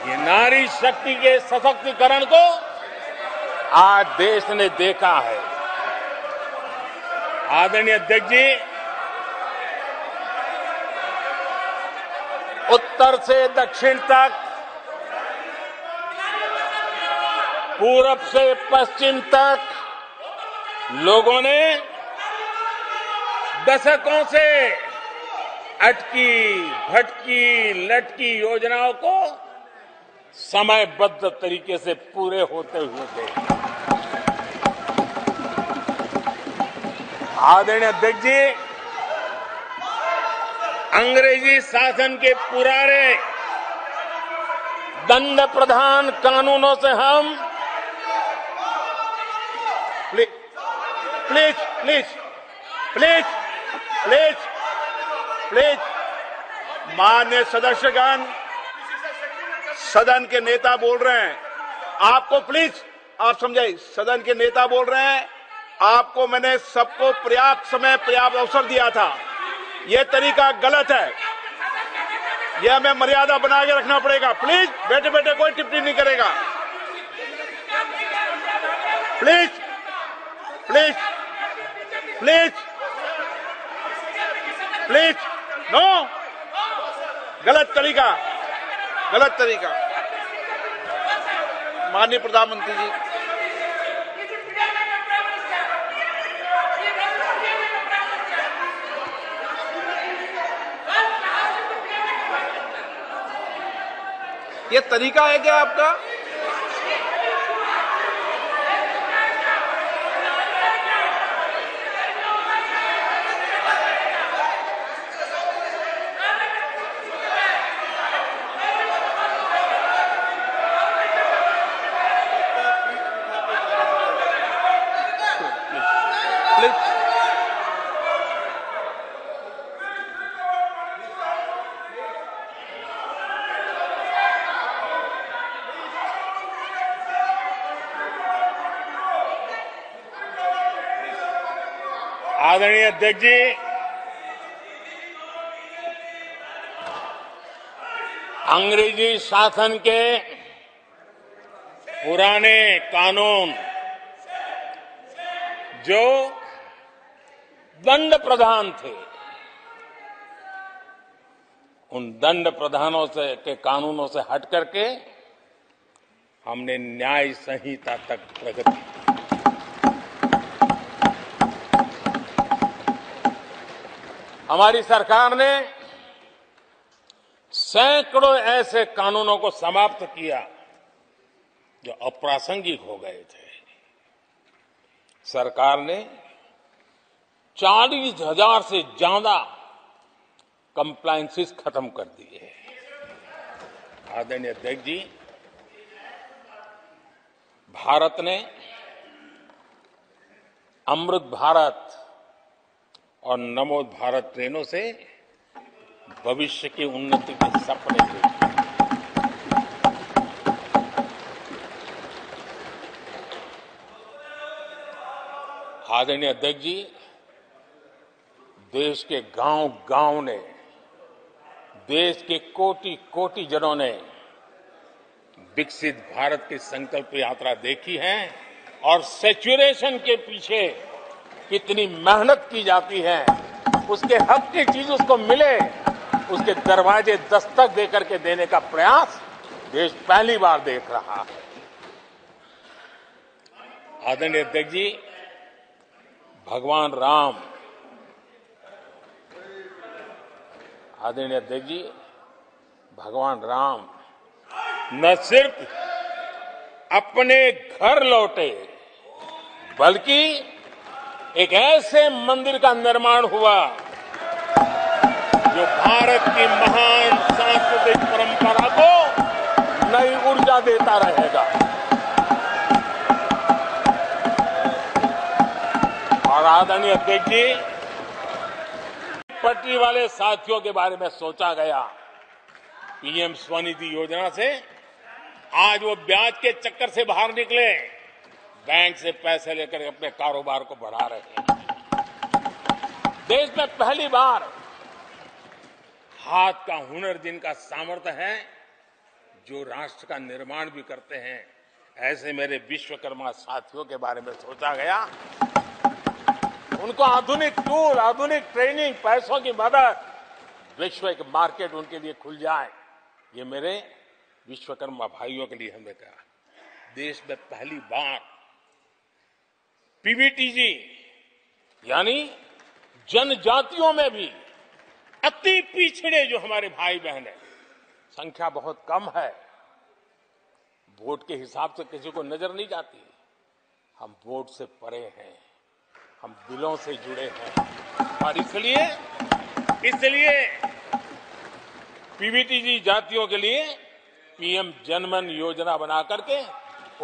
ये नारी शक्ति के सशक्तिकरण को आज देश ने देखा है। आदरणीय अध्यक्ष जी, उत्तर से दक्षिण तक, पूरब से पश्चिम तक लोगों ने दशकों से अटकी भटकी लटकी योजनाओं को समयबद्ध तरीके से पूरे होते हुए देखा। आदरणीय अध्यक्ष जी, अंग्रेजी शासन के पुराने दंड प्रधान कानूनों से हम please please please please please माननीय सदस्यगण, सदन के नेता बोल रहे हैं, आपको प्लीज आप समझाइए। सदन के नेता बोल रहे हैं, आपको मैंने सबको पर्याप्त समय पर्याप्त अवसर दिया था। यह तरीका गलत है, यह हमें मर्यादा बना के रखना पड़ेगा। प्लीज बैठे बैठे कोई टिप्पणी नहीं करेगा। Please please please please no, गलत तरीका, गलत तरीका। माननीय प्रधानमंत्री जी, ये तरीका है क्या आपका? आदरणीय अध्यक्ष जी, अंग्रेजी शासन के पुराने कानून जो दंड प्रधान थे, उन दंड प्रधानों से के कानूनों से हट करके हमने न्याय संहिता तक प्रगति की। हमारी सरकार ने सैकड़ों ऐसे कानूनों को समाप्त किया जो अप्रासंगिक हो गए थे। सरकार ने 40,000 से ज्यादा कंप्लायंसेस खत्म कर दिए। आदरणीय अध्यक्ष जी, भारत ने अमृत भारत और नमो भारत ट्रेनों से भविष्य की उन्नति के सपने देखे। आदरणीय अध्यक्ष जी, देश के गांव-गांव ने, देश के कोटि-कोटि जनों ने विकसित भारत की संकल्प यात्रा देखी है और सैचुरेशन के पीछे कितनी मेहनत की जाती है, उसके हक की चीज उसको मिले, उसके दरवाजे दस्तक देकर के देने का प्रयास देश पहली बार देख रहा है। आदरणीय अध्यक्ष जी, भगवान राम, आदरणीय अध्यक्ष जी, भगवान राम न सिर्फ अपने घर लौटे, बल्कि एक ऐसे मंदिर का निर्माण हुआ जो भारत की महान सांस्कृतिक परंपरा को नई ऊर्जा देता रहेगा। और आदरणीय अध्यक्ष जी, पटरी वाले साथियों के बारे में सोचा गया। पीएम स्वनिधि योजना से आज वो ब्याज के चक्कर से बाहर निकले, बैंक से पैसे लेकर अपने कारोबार को बढ़ा रहे हैं। देश में पहली बार हाथ का हुनर जिनका सामर्थ्य है, जो राष्ट्र का निर्माण भी करते हैं, ऐसे मेरे विश्वकर्मा साथियों के बारे में सोचा गया। उनको आधुनिक टूल, आधुनिक ट्रेनिंग, पैसों की मदद, वैश्विक मार्केट उनके लिए खुल जाए, ये मेरे विश्वकर्मा भाइयों के लिए हमने कहा। देश में पहली बार पीवीटीजी यानी जनजातियों में भी अति पिछड़े जो हमारे भाई बहन हैं, संख्या बहुत कम है, वोट के हिसाब से किसी को नजर नहीं जाती। हम वोट से परे हैं, हम दिलों से जुड़े हैं और इसलिए पीवीटीजी जातियों के लिए पीएम जनमन योजना बना करके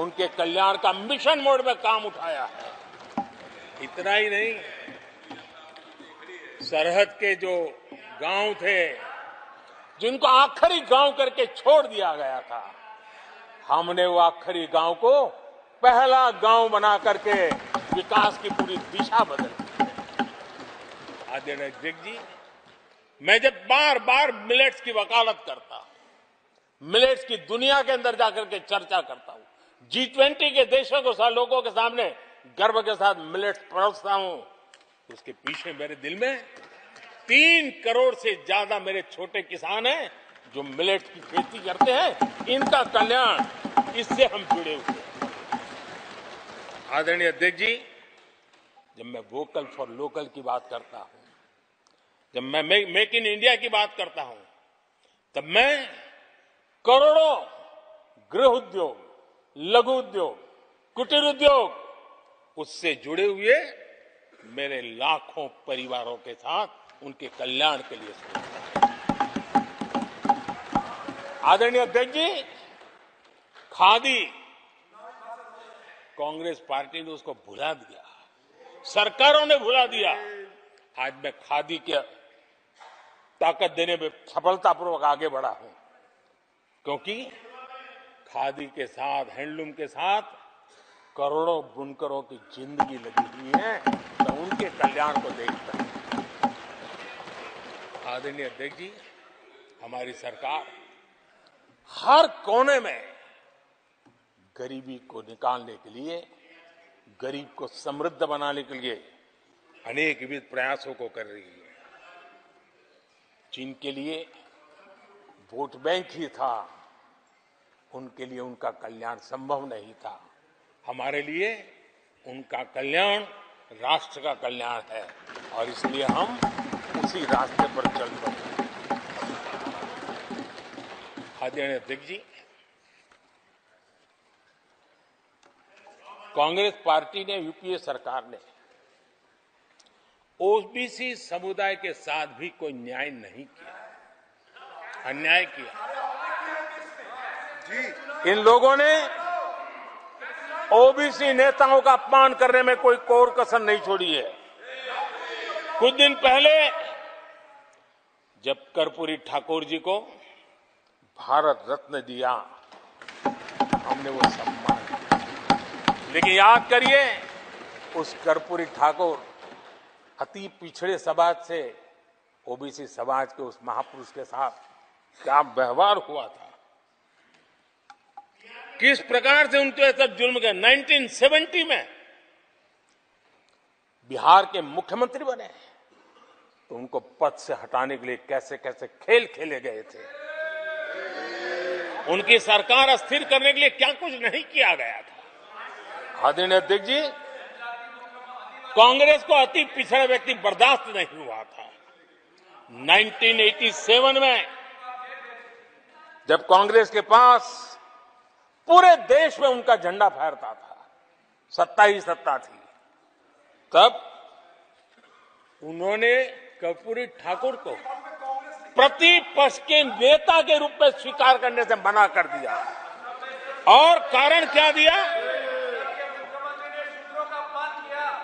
उनके कल्याण का मिशन मोड में काम उठाया है। इतना ही नहीं, सरहद के जो गांव थे, जिनको आखिरी गांव करके छोड़ दिया गया था, हमने वो आखिरी गांव को पहला गांव बना करके विकास की पूरी दिशा बदल दी। आदरणीय अध्यक्ष जी, मैं जब बार बार मिलेट्स की वकालत करता हूं, मिलेट्स की दुनिया के अंदर जाकर के चर्चा करता हूं, G20 के देशों को लोगों के सामने गर्व के साथ मिलेट्स परोसता हूं, उसके पीछे मेरे दिल में 3 करोड़ से ज्यादा मेरे छोटे किसान हैं जो मिलेट्स की खेती करते हैं। इनका कल्याण, इससे हम जुड़े हुए हैं। आदरणीय अध्यक्ष जी, जब मैं वोकल फॉर लोकल की बात करता हूं, जब मैं मेक इन इंडिया की बात करता हूं, तब मैं करोड़ों गृह उद्योग, लघु उद्योग, कुटीर उद्योग, उससे जुड़े हुए मेरे लाखों परिवारों के साथ उनके कल्याण के लिए सोचता हूं। आदरणीय अध्यक्ष जी, खादी, कांग्रेस पार्टी ने उसको भुला दिया, सरकारों ने भुला दिया। आज मैं खादी की ताकत देने में सफलतापूर्वक आगे बढ़ा हूं, क्योंकि खादी के साथ, हैंडलूम के साथ करोड़ों बुनकरों की जिंदगी लगी हुई है, तो उनके कल्याण को देखता हूं। आदरणीय अध्यक्ष जी, हमारी सरकार हर कोने में गरीबी को निकालने के लिए, गरीब को समृद्ध बनाने के लिए अनेक विविध प्रयासों को कर रही है। जिनके लिए वोट बैंक ही था, उनके लिए उनका कल्याण संभव नहीं था। हमारे लिए उनका कल्याण राष्ट्र का कल्याण है और इसलिए हम उसी रास्ते पर चल पड़े। आदरणीय अध्यक्ष जी, कांग्रेस पार्टी ने, यूपीए सरकार ने ओबीसी समुदाय के साथ भी कोई न्याय नहीं किया, अन्याय किया। इन लोगों ने ओबीसी नेताओं का अपमान करने में कोई कोर कसर नहीं छोड़ी है। कुछ दिन पहले जब कर्पूरी ठाकुर जी को भारत रत्न दिया, हमने वो सम्मान किया। लेकिन याद करिए, उस कर्पूरी ठाकुर अति पिछड़े समाज से ओबीसी समाज के उस महापुरुष के साथ क्या व्यवहार हुआ था, किस प्रकार से उनके साथ जुल्म किया। 1970 में बिहार के मुख्यमंत्री बने तो उनको पद से हटाने के लिए कैसे कैसे खेल खेले गए थे। उनकी सरकार अस्थिर करने के लिए क्या कुछ नहीं किया गया था। आदरणीय अध्यक्ष जी, कांग्रेस को अति पिछड़ा व्यक्ति बर्दाश्त नहीं हुआ था। 1987 में जब कांग्रेस के पास पूरे देश में उनका झंडा फहरता था, सत्ता ही सत्ता थी, तब उन्होंने कर्पूरी ठाकुर को प्रतिपक्ष के नेता के रूप में स्वीकार करने से मना कर दिया। और कारण क्या दिया?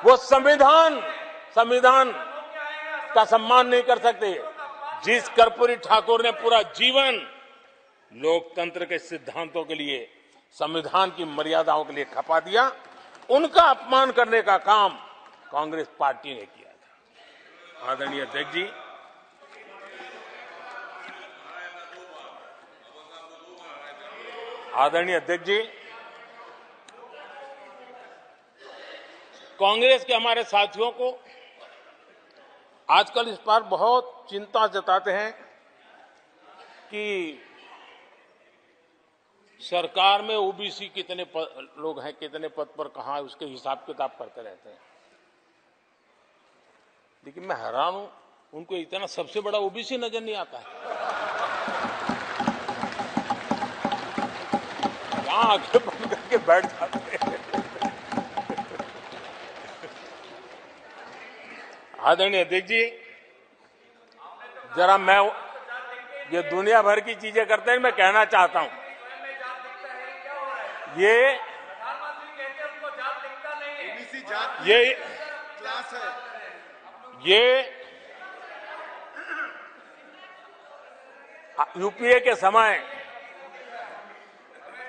वो संविधान का सम्मान नहीं कर सकते। जिस कर्पूरी ठाकुर ने पूरा जीवन लोकतंत्र के सिद्धांतों के लिए, संविधान की मर्यादाओं के लिए खपा दिया, उनका अपमान करने का काम कांग्रेस पार्टी ने किया था। आदरणीय अध्यक्ष जी, कांग्रेस के हमारे साथियों को आजकल इस पर बहुत चिंता जताते हैं कि सरकार में ओबीसी कितने लोग हैं, कितने पद पर कहां है, उसके हिसाब किताब करते रहते हैं। लेकिन मैं हैरान हूं, उनको इतना सबसे बड़ा ओबीसी नजर नहीं आता है। यहां आगे बंद करके बैठ जाते हैं। आदरणीय अध्यक्ष जी, जरा मैं ये दुनिया भर की चीजें करते हैं, मैं कहना चाहता हूं, ये क्लास है। ये यूपीए के समय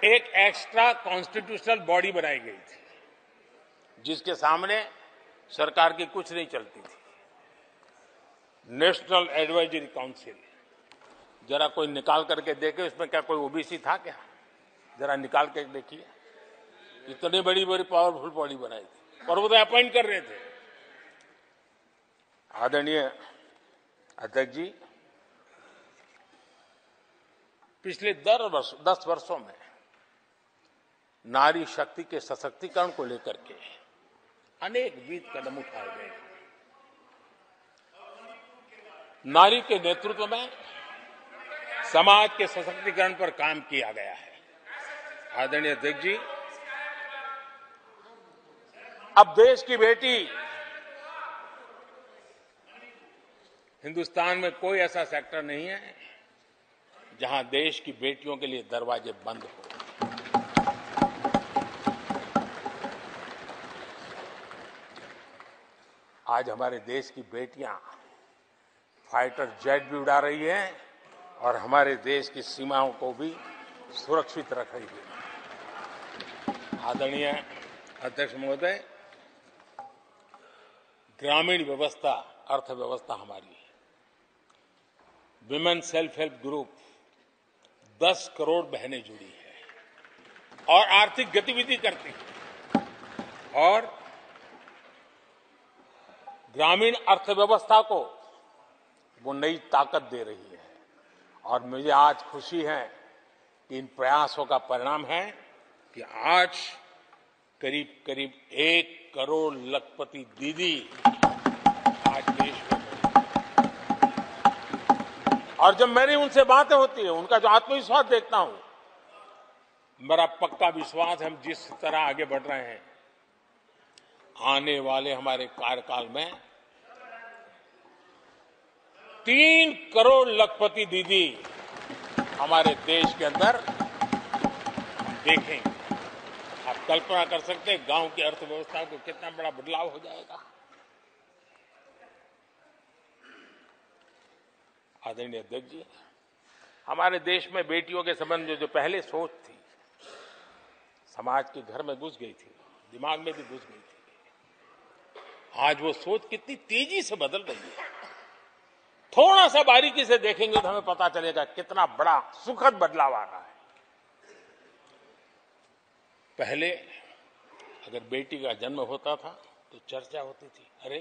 एक एक्स्ट्रा कॉन्स्टिट्यूशनल बॉडी बनाई गई थी, जिसके सामने सरकार की कुछ नहीं चलती थी। नेशनल एडवाइजरी काउंसिल, जरा कोई निकाल करके देखे उसमें क्या कोई ओबीसी था क्या? जरा निकाल के देखिए। इतनी बड़ी बड़ी पावरफुल बॉडी बनाई थी और वो तो अपॉइंट कर रहे थे। आदरणीय अध्यक्ष जी, पिछले 10 वर्षों में नारी शक्ति के सशक्तिकरण को लेकर के अनेक विविध कदम उठाए गए। नारी के नेतृत्व में समाज के सशक्तिकरण पर काम किया गया है। आदरणीय अध्यक्ष जी, अब देश की बेटी, हिंदुस्तान में कोई ऐसा सेक्टर नहीं है जहां देश की बेटियों के लिए दरवाजे बंद हो। आज हमारे देश की बेटियां फाइटर जेट भी उड़ा रही हैं और हमारे देश की सीमाओं को भी सुरक्षित रख रही है। आदरणीय अध्यक्ष महोदय, ग्रामीण व्यवस्था, अर्थव्यवस्था हमारी, women self help group 10 crore बहनें जुड़ी है और आर्थिक गतिविधि करती है और ग्रामीण अर्थव्यवस्था को वो नई ताकत दे रही है। और मुझे आज खुशी है कि इन प्रयासों का परिणाम है कि आज करीब करीब 1 करोड़ लखपति दीदी आज देश में। और जब मेरी उनसे बातें होती है, उनका जो आत्मविश्वास देखता हूं, मेरा पक्का विश्वास है हम जिस तरह आगे बढ़ रहे हैं, आने वाले हमारे कार्यकाल में 3 करोड़ लखपति दीदी हमारे देश के अंदर देखेंगे। आप कल्पना कर सकते हैं गांव की अर्थव्यवस्था को कितना बड़ा बदलाव हो जाएगा। आदरणीय अध्यक्ष जी, हमारे देश में बेटियों के संबंध में जो पहले सोच थी, समाज के घर में घुस गई थी, दिमाग में भी घुस गई थी, आज वो सोच कितनी तेजी से बदल रही है। थोड़ा सा बारीकी से देखेंगे तो हमें पता चलेगा कितना बड़ा सुखद बदलाव आ रहा है। पहले अगर बेटी का जन्म होता था तो चर्चा होती थी, अरे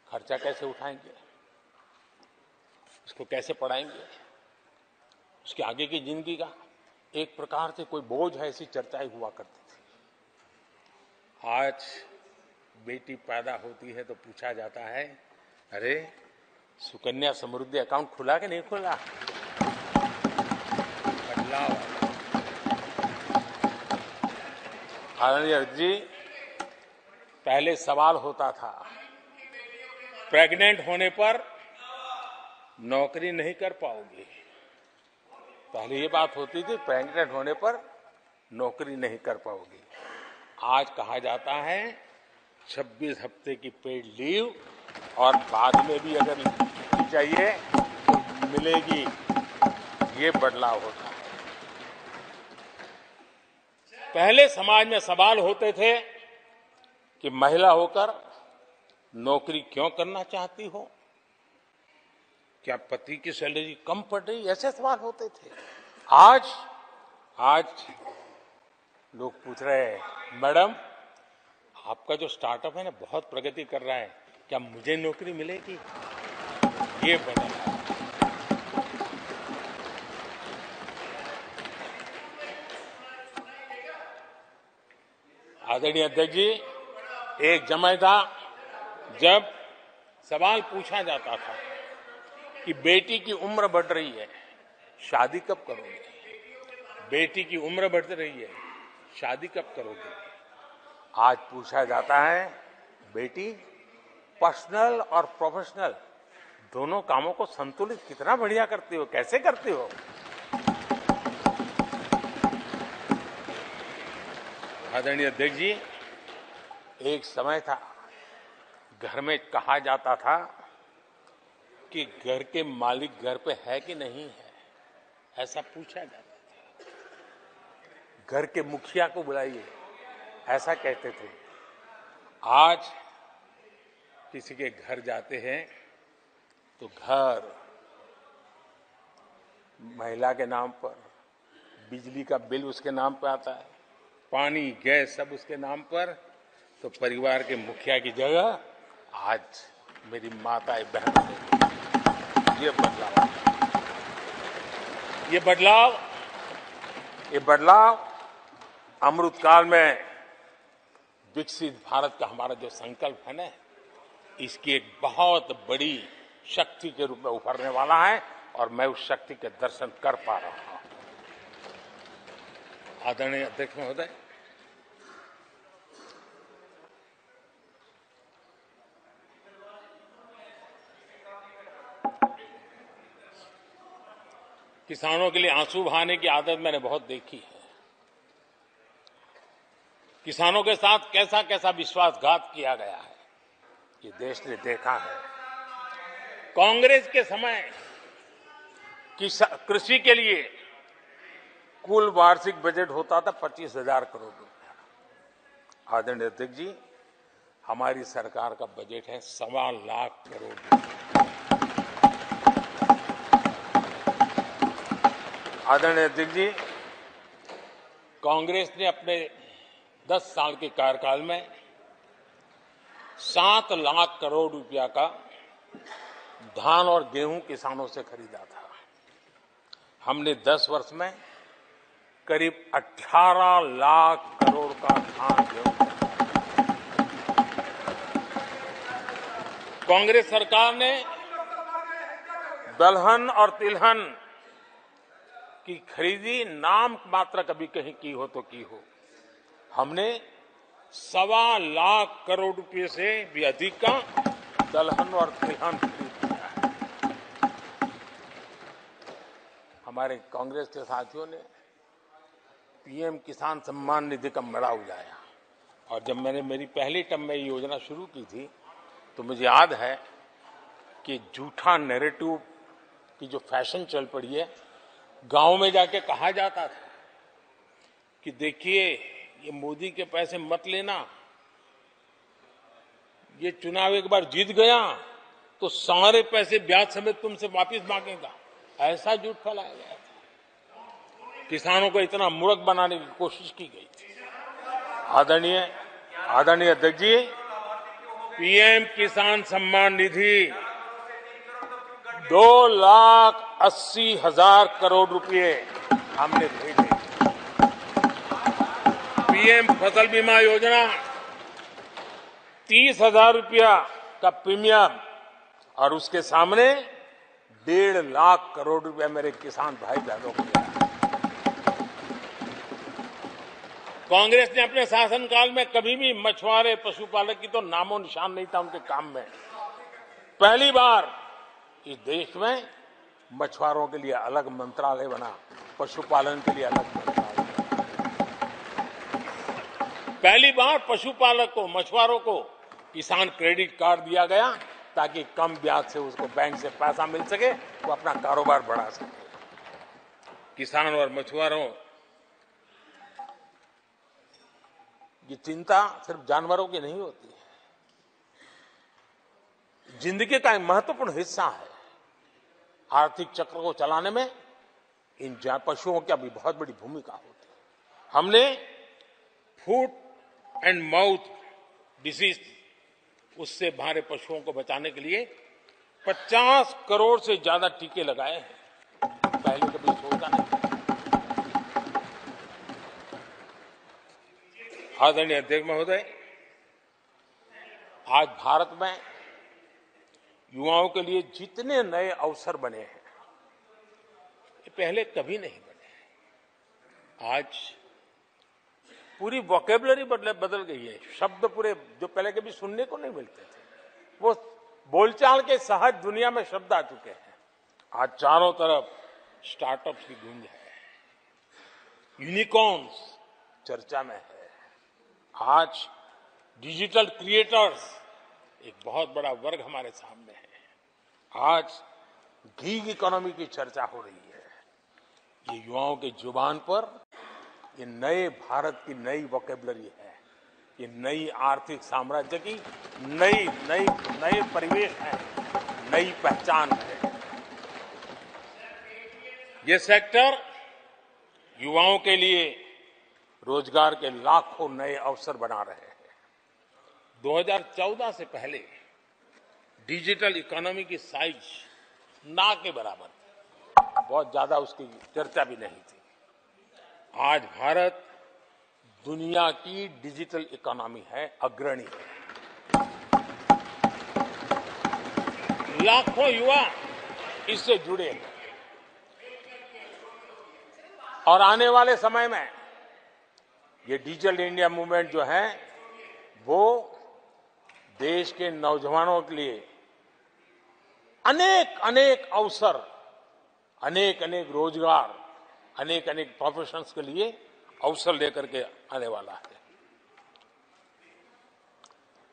खर्चा कैसे उठाएंगे, उसको कैसे पढ़ाएंगे, उसके आगे की जिंदगी का एक प्रकार से कोई बोझ है, ऐसी चर्चाएं हुआ करती थी। आज बेटी पैदा होती है तो पूछा जाता है, अरे सुकन्या समृद्धि अकाउंट खुला कि नहीं खुला। बदलाव। आदरणीय जी, पहले सवाल होता था प्रेग्नेंट होने पर नौकरी नहीं कर पाओगे। पहले ये बात होती थी प्रेग्नेंट होने पर नौकरी नहीं कर पाओगे। आज कहा जाता है 26 हफ्ते की पेड लीव और बाद में भी अगर चाहिए तो मिलेगी। ये बदलाव होता है। पहले समाज में सवाल होते थे कि महिला होकर नौकरी क्यों करना चाहती हो, क्या पति की सैलरी कम पड़ रही, ऐसे सवाल होते थे। आज लोग पूछ रहे हैं, मैडम आपका जो स्टार्टअप है ना बहुत प्रगति कर रहा है, क्या मुझे नौकरी मिलेगी। ये बदल है। आदरणीय अध्यक्ष जी, एक समय था जब सवाल पूछा जाता था कि बेटी की उम्र बढ़ रही है, शादी कब करोगे। बेटी की उम्र बढ़ रही है, शादी कब करोगे। आज पूछा जाता है, बेटी पर्सनल और प्रोफेशनल दोनों कामों को संतुलित कितना बढ़िया करती हो, कैसे करती हो। आदरणीय अध्यक्ष जी, एक समय था घर में कहा जाता था कि घर के मालिक घर पे है कि नहीं है, ऐसा पूछा जाता था। घर के मुखिया को बुलाइए, ऐसा कहते थे। आज किसी के घर जाते हैं तो घर महिला के नाम पर, बिजली का बिल उसके नाम पर आता है, पानी गैस सब उसके नाम पर। तो परिवार के मुखिया की जगह आज मेरी माताएं बहन। ये बदलाव अमृतकाल में विकसित भारत का हमारा जो संकल्प है ना, इसकी एक बहुत बड़ी शक्ति के रूप में उभरने वाला है और मैं उस शक्ति के दर्शन कर पा रहा हूं। आदरणीय अध्यक्ष महोदय, किसानों के लिए आंसू बहाने की आदत मैंने बहुत देखी है। किसानों के साथ कैसा कैसा विश्वासघात किया गया है, ये देश ने देखा है। कांग्रेस के समय कृषि के लिए कुल वार्षिक बजट होता था 25,000 करोड़ रुपया। आदरणीय अध्यक्ष जी, हमारी सरकार का बजट है 1.25 लाख करोड़ रुपया। आदरणीय अध्यक्ष जी, कांग्रेस ने अपने 10 साल के कार्यकाल में 7 लाख करोड़ रुपया का धान और गेहूं किसानों से खरीदा था। हमने 10 वर्ष में करीब 18 लाख करोड़ का धान गेहूं। कांग्रेस सरकार ने दलहन और तिलहन की खरीदी नाम मात्र कभी कहीं की हो तो की हो। हमने 1.25 लाख करोड़ रुपए से भी अधिक का दलहन और तिलहन खरीद किया है। हमारे कांग्रेस के साथियों ने पीएम किसान सम्मान निधि का मड़ा उजाया। और जब मैंने मेरी पहली टर्म में ये योजना शुरू की थी तो मुझे याद है कि झूठा नैरेटिव की जो फैशन चल पड़ी है, गांव में जाके कहा जाता था कि देखिए ये मोदी के पैसे मत लेना, ये चुनाव एक बार जीत गया तो सारे पैसे ब्याज समेत तुमसे वापस मांगेगा। ऐसा झूठ फैलाया गया था, किसानों को इतना मूर्ख बनाने की कोशिश की गई थी। आदरणीय अध्यक्ष जी, पीएम किसान सम्मान निधि 2,80,000 करोड़ रुपए हमने भेजे। पीएम फसल बीमा योजना 30,000 रुपया का प्रीमियम और उसके सामने 1.5 लाख करोड़ रुपया मेरे किसान भाई बहनों को दिया। कांग्रेस ने अपने शासनकाल में कभी भी मछुआरे पशुपालक की तो नामो निशान नहीं था उनके काम में। पहली बार इस देश में मछुआरों के लिए अलग मंत्रालय बना, पशुपालन के लिए अलग मंत्रालय। पहली बार पशुपालक को, मछुआरों को किसान क्रेडिट कार्ड दिया गया ताकि कम ब्याज से उसको बैंक से पैसा मिल सके, वो अपना कारोबार बढ़ा सके। किसान और मछुआरों की चिंता सिर्फ जानवरों की नहीं होती है, जिंदगी का एक महत्वपूर्ण हिस्सा है। आर्थिक चक्र को चलाने में इन पशुओं की भी बहुत बड़ी भूमिका होती है। हमने फूट एंड माउथ डिसीज, उससे हमारे पशुओं को बचाने के लिए 50 करोड़ से ज्यादा टीके लगाए हैं। पहले कभी सोचा नहीं। आदरणीय अध्यक्ष महोदय, आज भारत में युवाओं के लिए जितने नए अवसर बने हैं, ये पहले कभी नहीं बने। आज पूरी वोकेबलरी बदल गई है। शब्द पूरे जो पहले कभी सुनने को नहीं मिलते थे, वो बोलचाल के सहज दुनिया में शब्द आ चुके हैं। आज चारों तरफ स्टार्टअप्स की गूंज है, यूनिकॉर्न्स चर्चा में है। आज डिजिटल क्रिएटर्स एक बहुत बड़ा वर्ग हमारे सामने है। आज गीग इकोनॉमी की चर्चा हो रही है। ये युवाओं के जुबान पर ये नए भारत की नई वोकेबलरी है, ये नई आर्थिक साम्राज्य की नई परिवेश है, नई पहचान है। ये सेक्टर युवाओं के लिए रोजगार के लाखों नए अवसर बना रहे हैं। 2014 से पहले डिजिटल इकोनॉमी की साइज ना के बराबर थी, बहुत ज्यादा उसकी चर्चा भी नहीं थी। आज भारत दुनिया की डिजिटल इकोनॉमी है, अग्रणी है। लाखों युवा इससे जुड़े हैं और आने वाले समय में ये डिजिटल इंडिया मूवमेंट जो है वो देश के नौजवानों के लिए अनेक अवसर, अनेक रोजगार, अनेक प्रोफेशंस के लिए अवसर लेकर के आने वाला है।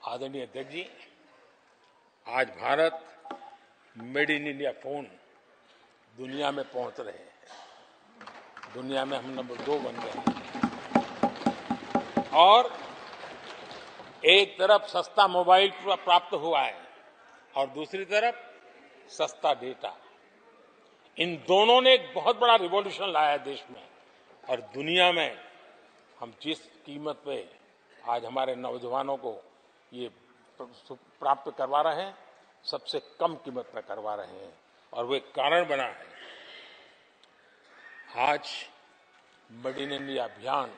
आदरणीय अध्यक्ष जी, आज Bharat made in India phone दुनिया में पहुंच रहे हैं। दुनिया में हम नंबर 2 बन गए हैं। और एक तरफ सस्ता मोबाइल प्राप्त हुआ है और दूसरी तरफ सस्ता डेटा। इन दोनों ने एक बहुत बड़ा रिवॉल्यूशन लाया है देश में। और दुनिया में हम जिस कीमत पे आज हमारे नौजवानों को ये प्राप्त करवा रहे हैं, सबसे कम कीमत पर करवा रहे हैं। और वो एक कारण बना है आज मेड इन इंडिया अभियान,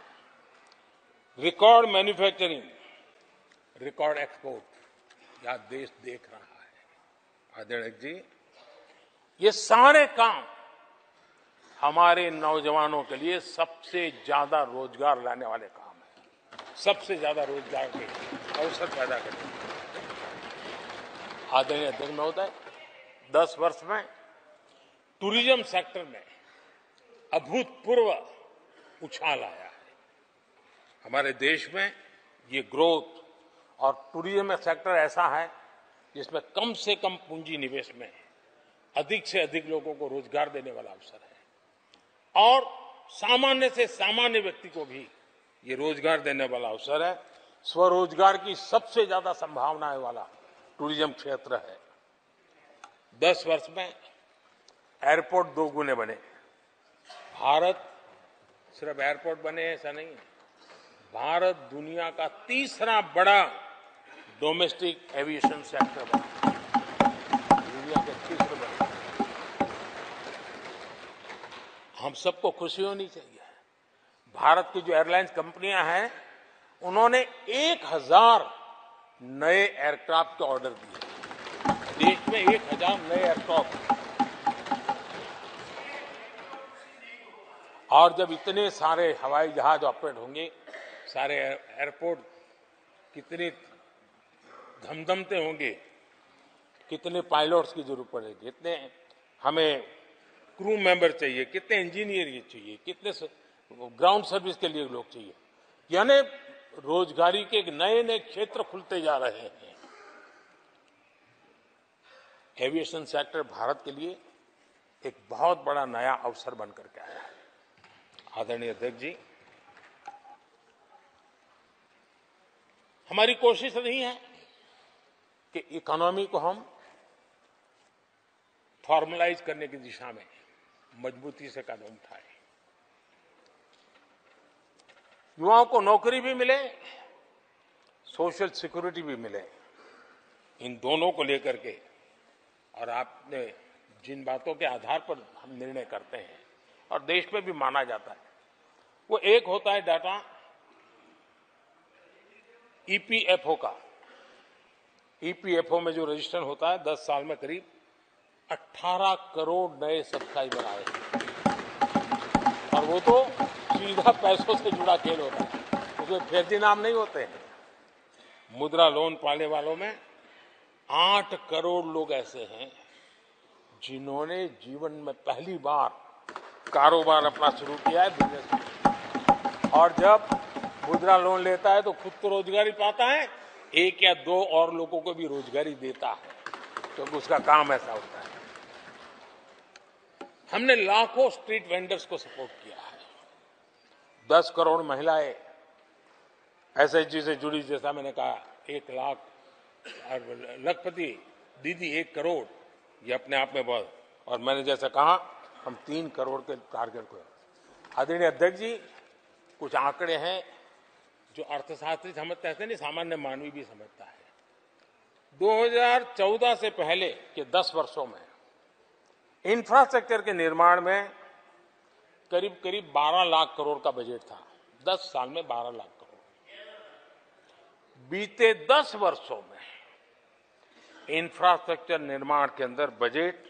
रिकॉर्ड मैन्युफैक्चरिंग, रिकॉर्ड एक्सपोर्ट, यह देश देख रहा है। आदरणीय जी, ये सारे काम हमारे नौजवानों के लिए सबसे ज्यादा रोजगार लाने वाले काम हैं, सबसे ज्यादा रोजगार के अवसर पैदा करते हैं। आदरणीय अध्यक्ष महोदय, 10 वर्ष में टूरिज्म सेक्टर में अभूतपूर्व उछाल आया है। हमारे देश में ये ग्रोथ और टूरिज्म सेक्टर ऐसा है जिसमें कम से कम पूंजी निवेश में अधिक से अधिक लोगों को रोजगार देने वाला अवसर है और सामान्य से सामान्य व्यक्ति को भी ये रोजगार देने वाला अवसर है। स्वरोजगार की सबसे ज्यादा संभावनाएं वाला टूरिज्म क्षेत्र है। 10 वर्ष में एयरपोर्ट 2 गुने बने। भारत सिर्फ एयरपोर्ट बने ऐसा नहीं है, भारत दुनिया का तीसरा बड़ा डोमेस्टिक एविएशन सेक्टर बना, दुनिया के तीसरे बड़े। हम सबको खुशी होनी चाहिए। भारत की जो एयरलाइंस कंपनियां हैं उन्होंने 1000 नए एयरक्राफ्ट के ऑर्डर दिए। देश में 1000 नए एयरक्राफ्ट, और जब इतने सारे हवाई जहाज ऑपरेट होंगे, सारे एयरपोर्ट कितने धमधमते होंगे, कितने पायलट्स की जरूरत पड़ेगी, कितने हमें क्रू मेंबर चाहिए, कितने इंजीनियर चाहिए, कितने ग्राउंड सर्विस के लिए लोग चाहिए। यानी रोजगारी के नए नए क्षेत्र खुलते जा रहे हैं। एविएशन सेक्टर भारत के लिए एक बहुत बड़ा नया अवसर बनकर के आया है। आदरणीय अध्यक्ष जी, हमारी कोशिश नहीं है कि इकोनॉमी को हम फॉर्मलाइज करने की दिशा में मजबूती से कदम उठाएं, युवाओं को नौकरी भी मिले, सोशल सिक्योरिटी भी मिले। इन दोनों को लेकर के और आपने जिन बातों के आधार पर हम निर्णय करते हैं और देश में भी माना जाता है, वो एक होता है डाटा ईपीएफओ का। ईपीएफओ में जो रजिस्ट्रेशन होता है 10 साल में करीब 18 करोड़ नए सब्सक्राइबर आए और वो तो सीधा पैसों से जुड़ा खेल होता है, उसमें फर्जी नाम नहीं होते हैं। मुद्रा लोन पाने वालों में 8 करोड़ लोग ऐसे हैं जिन्होंने जीवन में पहली बार कारोबार अपना शुरू किया है, बिजनेस। और जब मुद्रा लोन लेता है तो खुद तो रोजगारी पाता है, 1 या 2 और लोगों को भी रोजगारी देता है, क्योंकि उसका काम ऐसा होता है। हमने लाखों स्ट्रीट वेंडर्स को सपोर्ट किया है। 10 करोड़ महिलाएं एसएचजी से जुड़ी, जैसा मैंने कहा 1 लाख, और लखपति दीदी 1 करोड़, ये अपने आप में बहुत। और मैंने जैसा कहा हम 3 करोड़ के टारगेट को। आदरणीय अध्यक्ष जी, कुछ आंकड़े हैं जो अर्थशास्त्री समझते हैं, नहीं सामान्य मानवी भी समझता है। 2014 से पहले के 10 वर्षों में इंफ्रास्ट्रक्चर के निर्माण में करीब करीब 12 लाख करोड़ का बजट था। 10 साल में 12 लाख करोड़। बीते 10 वर्षों में इंफ्रास्ट्रक्चर निर्माण के अंदर बजट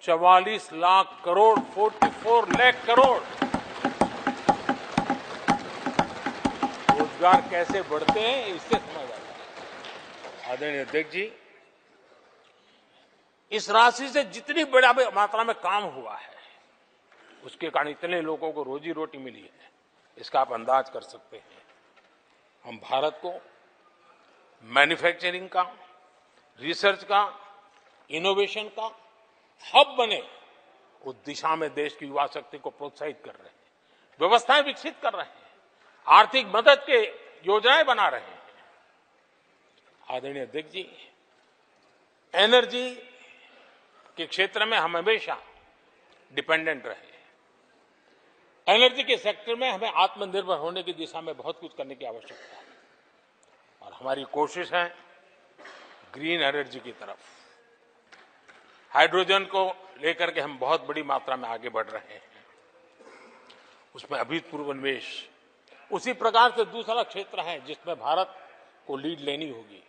44 लाख करोड़, 44 लाख करोड़। रोजगार कैसे बढ़ते हैं इससे समझ आता है। आदरणीय अध्यक्ष जी, इस राशि से जितनी बड़ा मात्रा में काम हुआ है, उसके कारण इतने लोगों को रोजी रोटी मिली है, इसका आप अंदाज कर सकते हैं। हम भारत को मैन्युफैक्चरिंग का, रिसर्च का, इनोवेशन का हब बने, उस दिशा में देश की युवा शक्ति को प्रोत्साहित कर रहे हैं, व्यवस्थाएं विकसित कर रहे हैं, आर्थिक मदद के योजनाएं बना रहे हैं। आदरणीय अध्यक्ष जी, एनर्जी के क्षेत्र में हम हमेशा डिपेंडेंट रहे। एनर्जी के सेक्टर में हमें आत्मनिर्भर होने की दिशा में बहुत कुछ करने की आवश्यकता है और हमारी कोशिश है ग्रीन एनर्जी की तरफ। हाइड्रोजन को लेकर के हम बहुत बड़ी मात्रा में आगे बढ़ रहे हैं, उसमें अभूतपूर्व निवेश। उसी प्रकार से दूसरा क्षेत्र है जिसमें भारत को लीड लेनी होगी,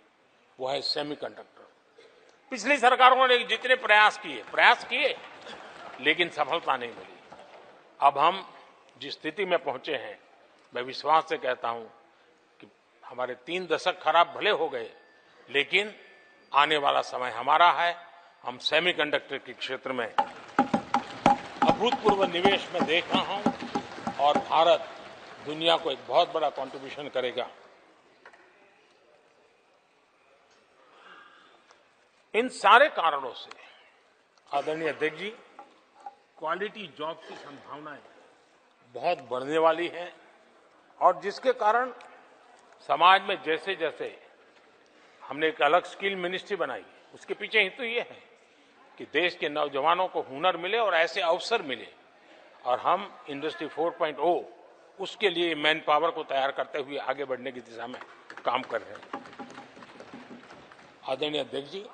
वो है सेमीकंडक्टर। पिछली सरकारों ने जितने प्रयास किए लेकिन सफलता नहीं मिली। अब हम जिस स्थिति में पहुंचे हैं, मैं विश्वास से कहता हूं कि हमारे 3 दशक खराब भले हो गए, लेकिन आने वाला समय हमारा है। हम सेमीकंडक्टर के क्षेत्र में अभूतपूर्व निवेश में देख रहा हूं। और भारत दुनिया को एक बहुत बड़ा कंट्रीब्यूशन करेगा। इन सारे कारणों से आदरणीय अध्यक्ष जी, क्वालिटी जॉब की संभावनाएं बहुत बढ़ने वाली हैं और जिसके कारण समाज में जैसे जैसे हमने एक अलग स्किल मिनिस्ट्री बनाई, उसके पीछे हेतु ये है कि देश के नौजवानों को हुनर मिले और ऐसे अवसर मिले और हम इंडस्ट्री 4.0 उसके लिए मैन पावर को तैयार करते हुए आगे बढ़ने की दिशा में काम कर रहे हैं। आदरणीय अध्यक्ष जी,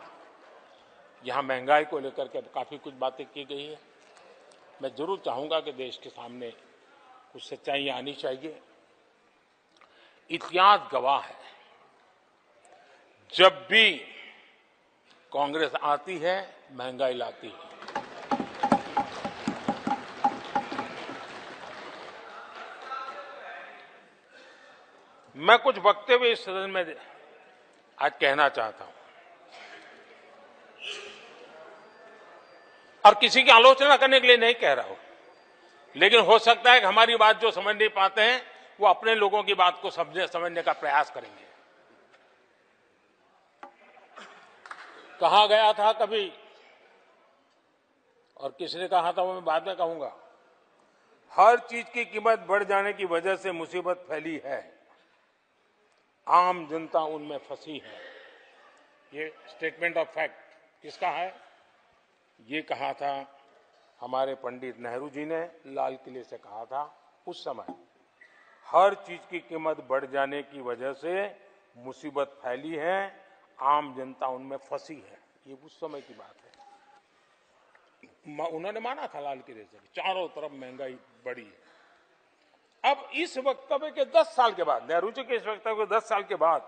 यहां महंगाई को लेकर के काफी कुछ बातें की गई है। मैं जरूर चाहूंगा कि देश के सामने कुछ सच्चाइयां आनी चाहिए। इतिहास गवाह है, जब भी कांग्रेस आती है महंगाई लाती है। मैं कुछ वक्तव्य इस सदन में आज कहना चाहता हूं और किसी की आलोचना करने के लिए नहीं कह रहा हूं, लेकिन हो सकता है कि हमारी बात जो समझ नहीं पाते हैं वो अपने लोगों की बात को समझने का प्रयास करेंगे। कहा गया था कभी और किसने कहा था वो मैं बाद में कहूंगा, हर चीज की कीमत बढ़ जाने की वजह से मुसीबत फैली है, आम जनता उनमें फंसी है। ये स्टेटमेंट ऑफ फैक्ट किसका है? ये कहा था हमारे पंडित नेहरू जी ने, लाल किले से कहा था उस समय। हर चीज की कीमत बढ़ जाने की वजह से मुसीबत फैली है, आम जनता उनमें फंसी है। ये उस समय की बात है। उन्होंने माना था लाल किले से, चारों तरफ महंगाई बढ़ी है। अब इस वक्तव्य के 10 साल के बाद, नेहरू जी के इस वक्तव्य के 10 साल के बाद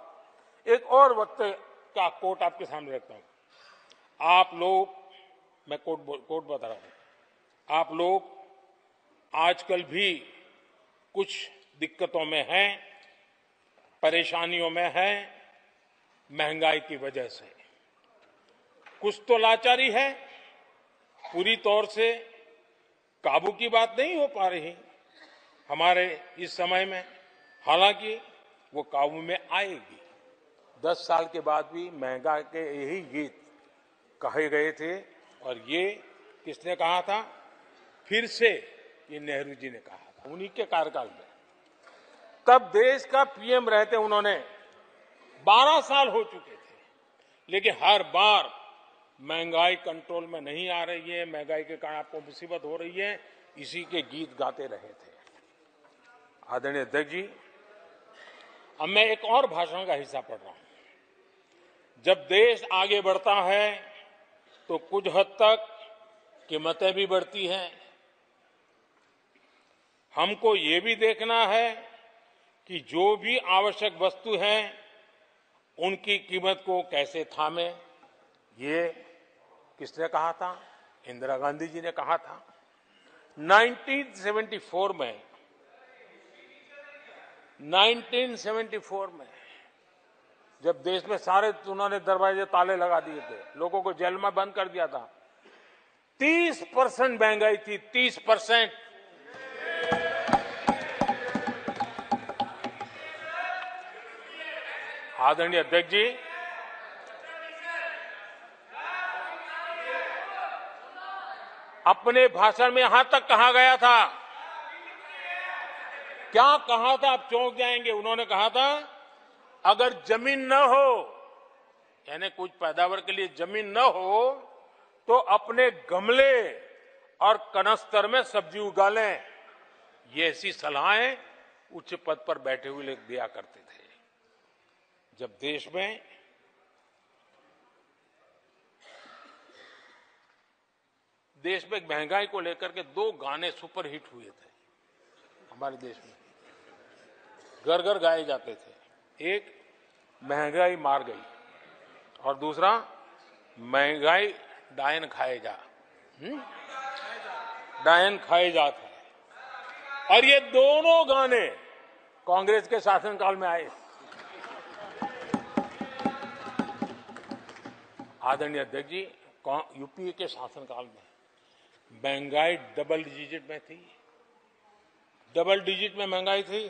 एक और वक्तव्य का कोट आपके सामने रखता हूं। आप लोग, मैं कोट बता रहा हूं, आप लोग आजकल भी कुछ दिक्कतों में हैं, परेशानियों में हैं, महंगाई की वजह से। कुछ तो लाचारी है, पूरी तौर से काबू की बात नहीं हो पा रही हमारे इस समय में, हालांकि वो काबू में आएगी। 10 साल के बाद भी महंगाई के यही गीत कहे गए थे और ये किसने कहा था? फिर से ये नेहरू जी ने कहा था, उन्हीं के कार्यकाल में। तब देश का पीएम रहते उन्होंने 12 साल हो चुके थे, लेकिन हर बार महंगाई कंट्रोल में नहीं आ रही है, महंगाई के कारण आपको मुसीबत हो रही है, इसी के गीत गाते रहे थे। आदरणीय अध्यक्ष जी, अब मैं एक और भाषण का हिस्सा पढ़ रहा हूं। जब देश आगे बढ़ता है तो कुछ हद तक कीमतें भी बढ़ती हैं। हमको ये भी देखना है कि जो भी आवश्यक वस्तु हैं उनकी कीमत को कैसे थामे। ये किसने कहा था? इंदिरा गांधी जी ने कहा था। 1974 में जब देश में सारे उन्होंने दरवाजे ताले लगा दिए थे, लोगों को जेल में बंद कर दिया था, 30% महंगाई थी, 30%। आदरणीय अध्यक्ष जी, अपने भाषण में यहां तक कहा गया था, क्या कहा था आप चौंक जाएंगे। उन्होंने कहा था अगर जमीन न हो, यानी कुछ पैदावार के लिए जमीन न हो, तो अपने गमले और कनस्तर में सब्जी उगा लें। ये ऐसी सलाहें उच्च पद पर बैठे हुए लोग दिया करते थे। जब देश में महंगाई को लेकर के 2 गाने सुपर हिट हुए थे हमारे देश में, घर घर गाए जाते थे। एक महंगाई मार गई और दूसरा महंगाई डायन खाए जा, डायन खाए जाता है। और ये दोनों गाने कांग्रेस के शासनकाल में आए। आदरणीय अध्यक्ष जी, यूपीए के शासनकाल में महंगाई डबल डिजिट में थी, डबल डिजिट में महंगाई थी,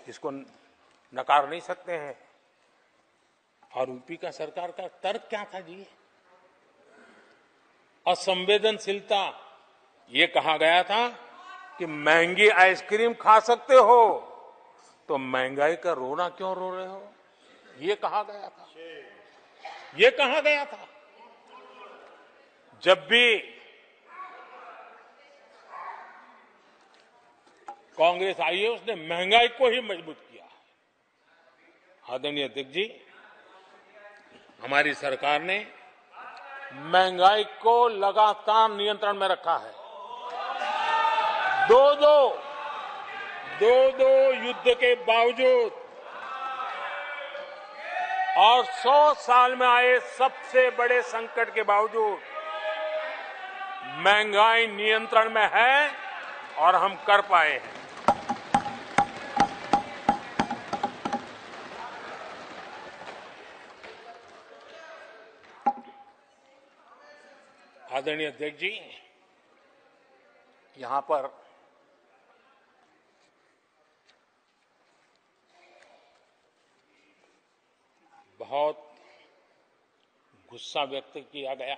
इसको नकार नहीं सकते हैं। और यूपी का सरकार का तर्क क्या था जी? असंवेदनशीलता। ये कहा गया था कि महंगी आइसक्रीम खा सकते हो तो महंगाई का रोना क्यों रो रहे हो, ये कहा गया था। ये कहा गया था। जब भी कांग्रेस आई है उसने महंगाई को ही मजबूत किया है। आदरणीय अध्यक्ष जी, हमारी सरकार ने महंगाई को लगातार नियंत्रण में रखा है। दो दो युद्ध के बावजूद और 100 साल में आए सबसे बड़े संकट के बावजूद महंगाई नियंत्रण में है और हम कर पाए हैं। आदरणीय अध्यक्ष जी, यहां पर बहुत गुस्सा व्यक्त किया गया।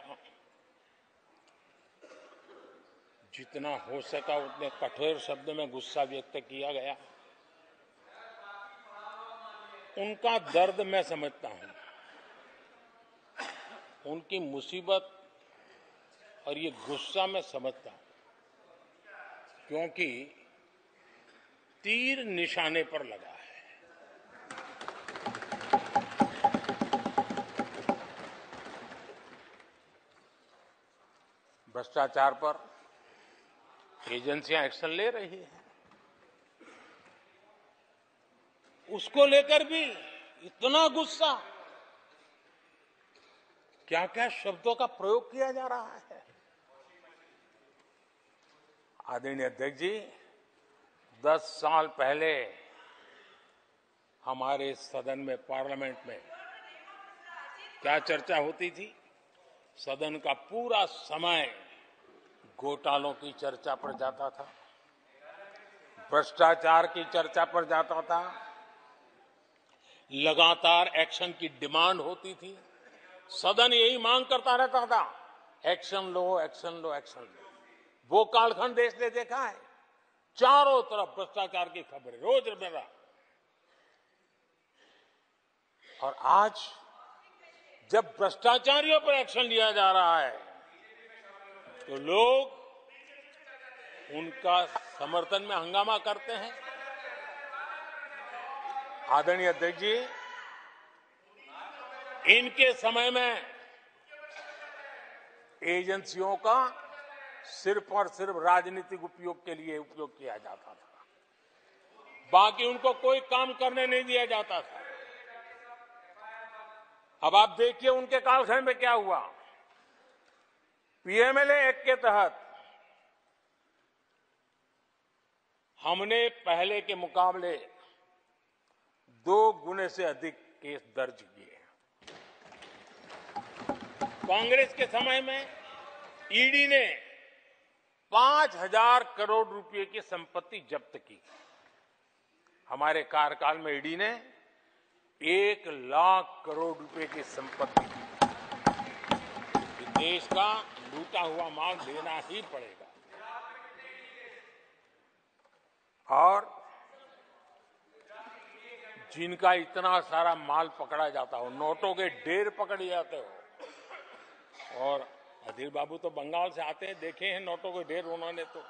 जितना हो सका उतने कठोर शब्द में गुस्सा व्यक्त किया गया। उनका दर्द मैं समझता हूं, उनकी मुसीबत और ये गुस्सा मैं समझता हूं, क्योंकि तीर निशाने पर लगा है। भ्रष्टाचार पर एजेंसियां एक्शन ले रही हैं, उसको लेकर भी इतना गुस्सा, क्या क्या शब्दों का प्रयोग किया जा रहा है। आदरणीय अध्यक्ष जी, 10 साल पहले हमारे सदन में, पार्लियामेंट में क्या चर्चा होती थी? सदन का पूरा समय घोटालों की चर्चा पर जाता था, भ्रष्टाचार की चर्चा पर जाता था, लगातार एक्शन की डिमांड होती थी। सदन यही मांग करता रहता था, एक्शन लो, एक्शन लो, एक्शन लो। वो कालखंड देश ने देखा है, चारों तरफ भ्रष्टाचार की खबरें रोजमर्रा। और आज जब भ्रष्टाचारियों पर एक्शन लिया जा रहा है तो लोग उनका समर्थन में हंगामा करते हैं। आदरणीय अध्यक्ष जी, इनके समय में एजेंसियों का सिर्फ और सिर्फ राजनीतिक उपयोग के लिए उपयोग किया जाता था, बाकी उनको कोई काम करने नहीं दिया जाता था। अब आप देखिए उनके कालखंड में क्या हुआ। पीएमएलए एक्ट के तहत हमने पहले के मुकाबले 2 गुने से अधिक केस दर्ज किए। कांग्रेस के समय में ईडी ने 5,000 करोड़ रुपए की संपत्ति जब्त की। हमारे कार्यकाल में ईडी ने 1 लाख करोड़ रुपए की संपत्ति की। देश का लूटा हुआ माल देना ही पड़ेगा। और जिनका इतना सारा माल पकड़ा जाता हो, नोटों के ढेर पकड़े जाते हो, और अधीर बाबू तो बंगाल से आते हैं, देखे हैं नोटों के ढेर उन्होंने। तो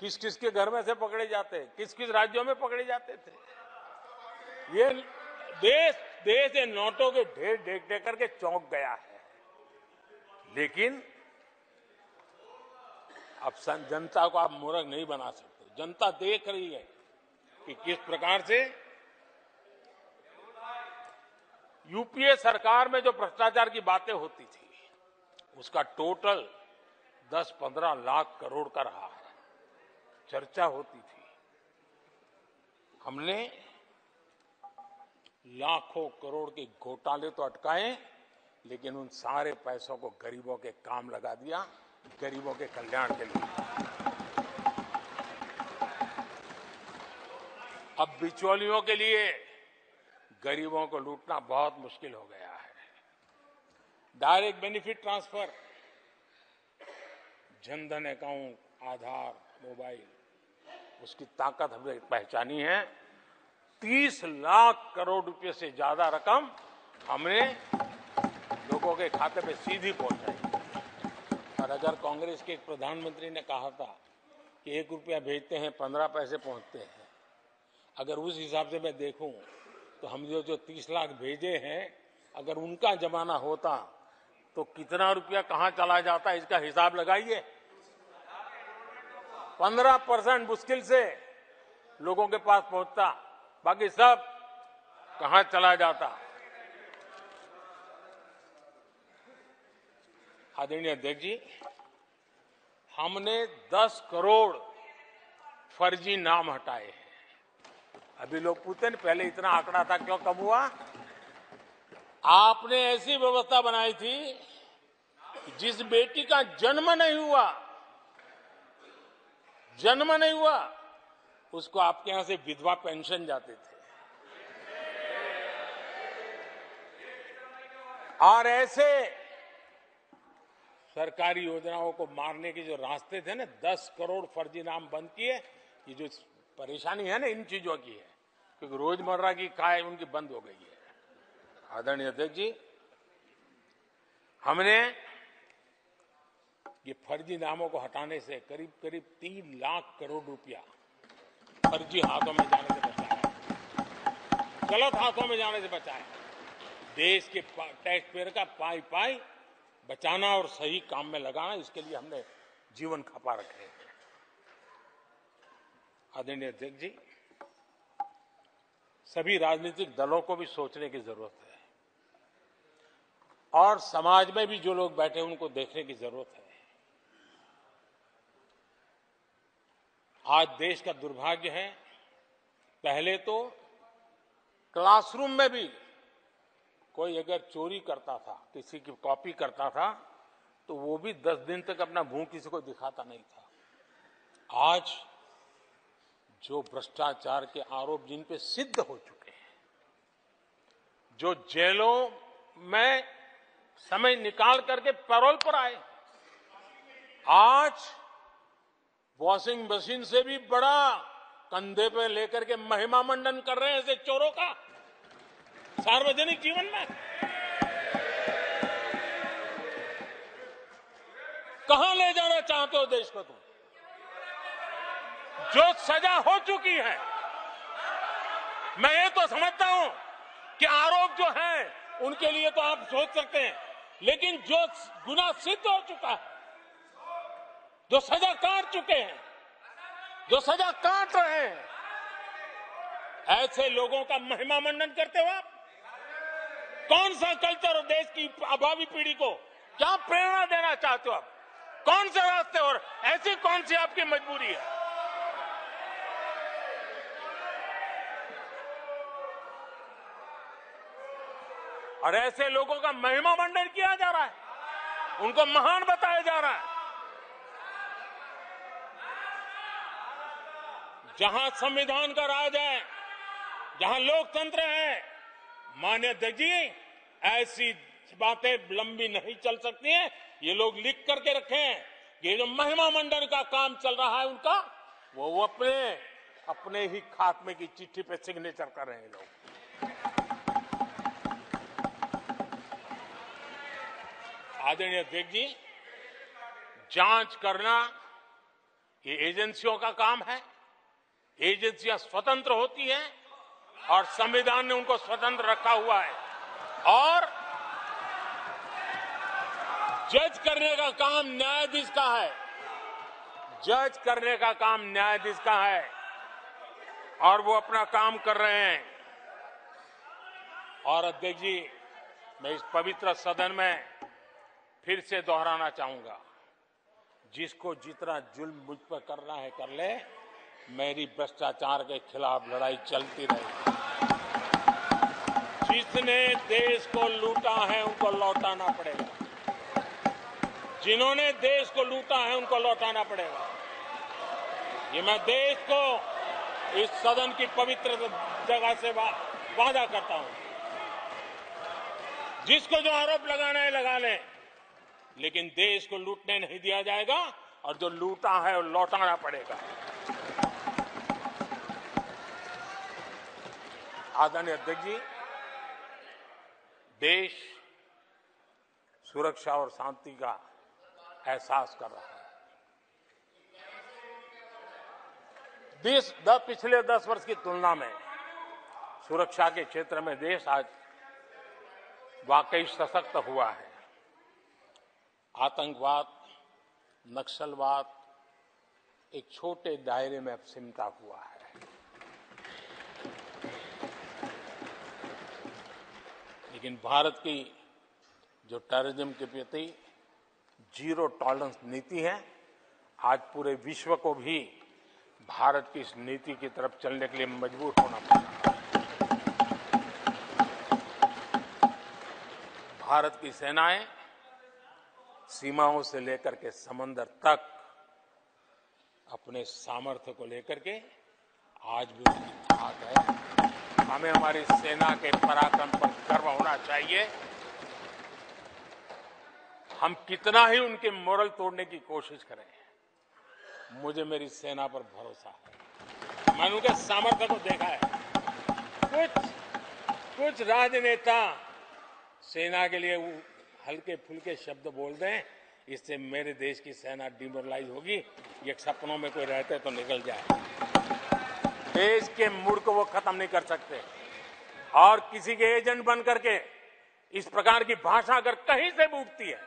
किस किस के घर में से पकड़े जाते, किस किस राज्यों में पकड़े जाते थे। ये देश ये नोटों के ढेर देख देख करके चौंक गया है। लेकिन अब जनता को आप मूर्ख नहीं बना सकते। जनता देख रही है कि किस प्रकार से यूपीए सरकार में जो भ्रष्टाचार की बातें होती थी उसका टोटल 10-15 लाख करोड़ का रहा है, चर्चा होती थी। हमने लाखों करोड़ के घोटाले तो अटकाए, लेकिन उन सारे पैसों को गरीबों के काम लगा दिया। गरीबों के कल्याण के लिए। अब बिचौलियों के लिए गरीबों को लूटना बहुत मुश्किल हो गया है। Direct benefit transfer, Jan Dhan account, Aadhaar, mobile, उसकी ताकत हमने पहचानी है। 30 लाख करोड़ रुपए से ज्यादा रकम हमने लोगों के खाते में सीधी पहुंचाई। और अगर कांग्रेस के एक प्रधानमंत्री ने कहा था कि 1 रुपया भेजते हैं 15 पैसे पहुंचते हैं, अगर उस हिसाब से मैं देखूं तो हम जो 30 लाख भेजे हैं, अगर उनका जमाना होता तो कितना रुपया कहां चला जाता, इसका हिसाब लगाइए। 15% मुश्किल से लोगों के पास पहुंचता, बाकी सब कहां चला जाता। आदरणीय अध्यक्ष जी, हमने 10 करोड़ फर्जी नाम हटाए हैं। अभी लोग पूछते हैं पहले इतना आंकड़ा था, क्यों कम हुआ? आपने ऐसी व्यवस्था बनाई थी जिस बेटी का जन्म नहीं हुआ उसको आपके यहां से विधवा पेंशन जाते थे। और ऐसे सरकारी योजनाओं को मारने के जो रास्ते थे ना, 10 करोड़ फर्जी नाम बंद किए। ये जो परेशानी है ना इन चीजों की है, क्योंकि रोजमर्रा की काय उनकी बंद हो गई है। आदरणीय अध्यक्ष जी, हमने ये फर्जी नामों को हटाने से करीब करीब 3 लाख करोड़ रुपया फर्जी हाथों में जाने से बचाया, गलत हाथों में जाने से बचाया। देश के टैक्स पेयर का पाई पाई बचाना और सही काम में लगाना, इसके लिए हमने जीवन खपा रखे हैं। आदरणीय अध्यक्ष जी, सभी राजनीतिक दलों को भी सोचने की जरूरत है और समाज में भी जो लोग बैठे हैं उनको देखने की जरूरत है। आज देश का दुर्भाग्य है, पहले तो क्लासरूम में भी कोई अगर चोरी करता था, किसी की कॉपी करता था, तो वो भी 10 दिन तक अपना मुंह किसी को दिखाता नहीं था। आज जो भ्रष्टाचार के आरोप जिन पे सिद्ध हो चुके हैं, जो जेलों में समय निकाल करके पैरोल पर आए, आज वॉशिंग मशीन से भी बड़ा कंधे पे लेकर के महिमा मंडन कर रहे हैं ऐसे चोरों का सार्वजनिक जीवन में। कहां ले जाना चाहते हो देश को तुम? जो सजा हो चुकी है, मैं ये तो समझता हूं कि आरोप जो है उनके लिए तो आप सोच सकते हैं, लेकिन जो गुनाह सिद्ध हो चुका है, जो सजा काट चुके हैं, जो सजा काट रहे हैं, ऐसे लोगों का महिमा मंडन करते हो आप? कौन सा कल्चर और देश की भावी पीढ़ी को क्या प्रेरणा देना चाहते हो आप? कौन से रास्ते और ऐसी कौन सी आपकी मजबूरी है? और ऐसे लोगों का महिमा मंडन किया जा रहा है, उनको महान बताया जा रहा है। जहां संविधान का राज है, जहां लोकतंत्र है, माननीय अध्यक्ष जी, ऐसी बातें लंबी नहीं चल सकती हैं। ये लोग लिख करके रखे हैं, ये जो महिमा मंडन का काम चल रहा है उनका, वो अपने ही खात्मे की चिट्ठी पे सिग्नेचर कर रहे हैं लोग। आदरणीय अध्यक्ष जी, जांच करना ये एजेंसियों का काम है। एजेंसियां स्वतंत्र होती हैं और संविधान ने उनको स्वतंत्र रखा हुआ है, और जज करने का काम न्यायाधीश का है। जज करने का काम न्यायाधीश का है और वो अपना काम कर रहे हैं। और अध्यक्ष जी, मैं इस पवित्र सदन में फिर से दोहराना चाहूंगा, जिसको जितना जुल्म मुझ पर करना है कर ले, मेरी भ्रष्टाचार के खिलाफ लड़ाई चलती रहेगी। जिसने देश को लूटा है उनको लौटाना पड़ेगा। जिन्होंने देश को लूटा है उनको लौटाना पड़ेगा। ये मैं देश को इस सदन की पवित्र जगह से वादा करता हूं। जिसको जो आरोप लगाना है लगा लें, लेकिन देश को लूटने नहीं दिया जाएगा और जो लूटा है वो लौटाना पड़ेगा। आदरणीय अध्यक्ष जी, देश सुरक्षा और शांति का एहसास कर रहा है। पिछले 10 वर्ष की तुलना में सुरक्षा के क्षेत्र में देश आज वाकई सशक्त हुआ है। आतंकवाद, नक्सलवाद एक छोटे दायरे में अब सिमटा हुआ है। लेकिन भारत की जो टेररिज्म के प्रति जीरो टॉलरेंस नीति है, आज पूरे विश्व को भी भारत की इस नीति की तरफ चलने के लिए मजबूर होना पड़ा। भारत की सेनाएं सीमाओं से लेकर के समंदर तक अपने सामर्थ्य को लेकर के आज भी उनकी ताकत है। हमें हमारी सेना के पराक्रम पर गर्व होना चाहिए। हम कितना ही उनके मोरल तोड़ने की कोशिश करें, मुझे मेरी सेना पर भरोसा है। मैंने उनके सामर्थ्य को देखा है। कुछ राजनेता सेना के लिए हल्के फुल्के शब्द बोल दें, इससे मेरे देश की सेना डिमोरलाइज होगी। ये सपनों में कोई रहते तो निकल जाए। देश के मूड को वो खत्म नहीं कर सकते। और किसी के एजेंट बन करके इस प्रकार की भाषा अगर कहीं से भी उठती है,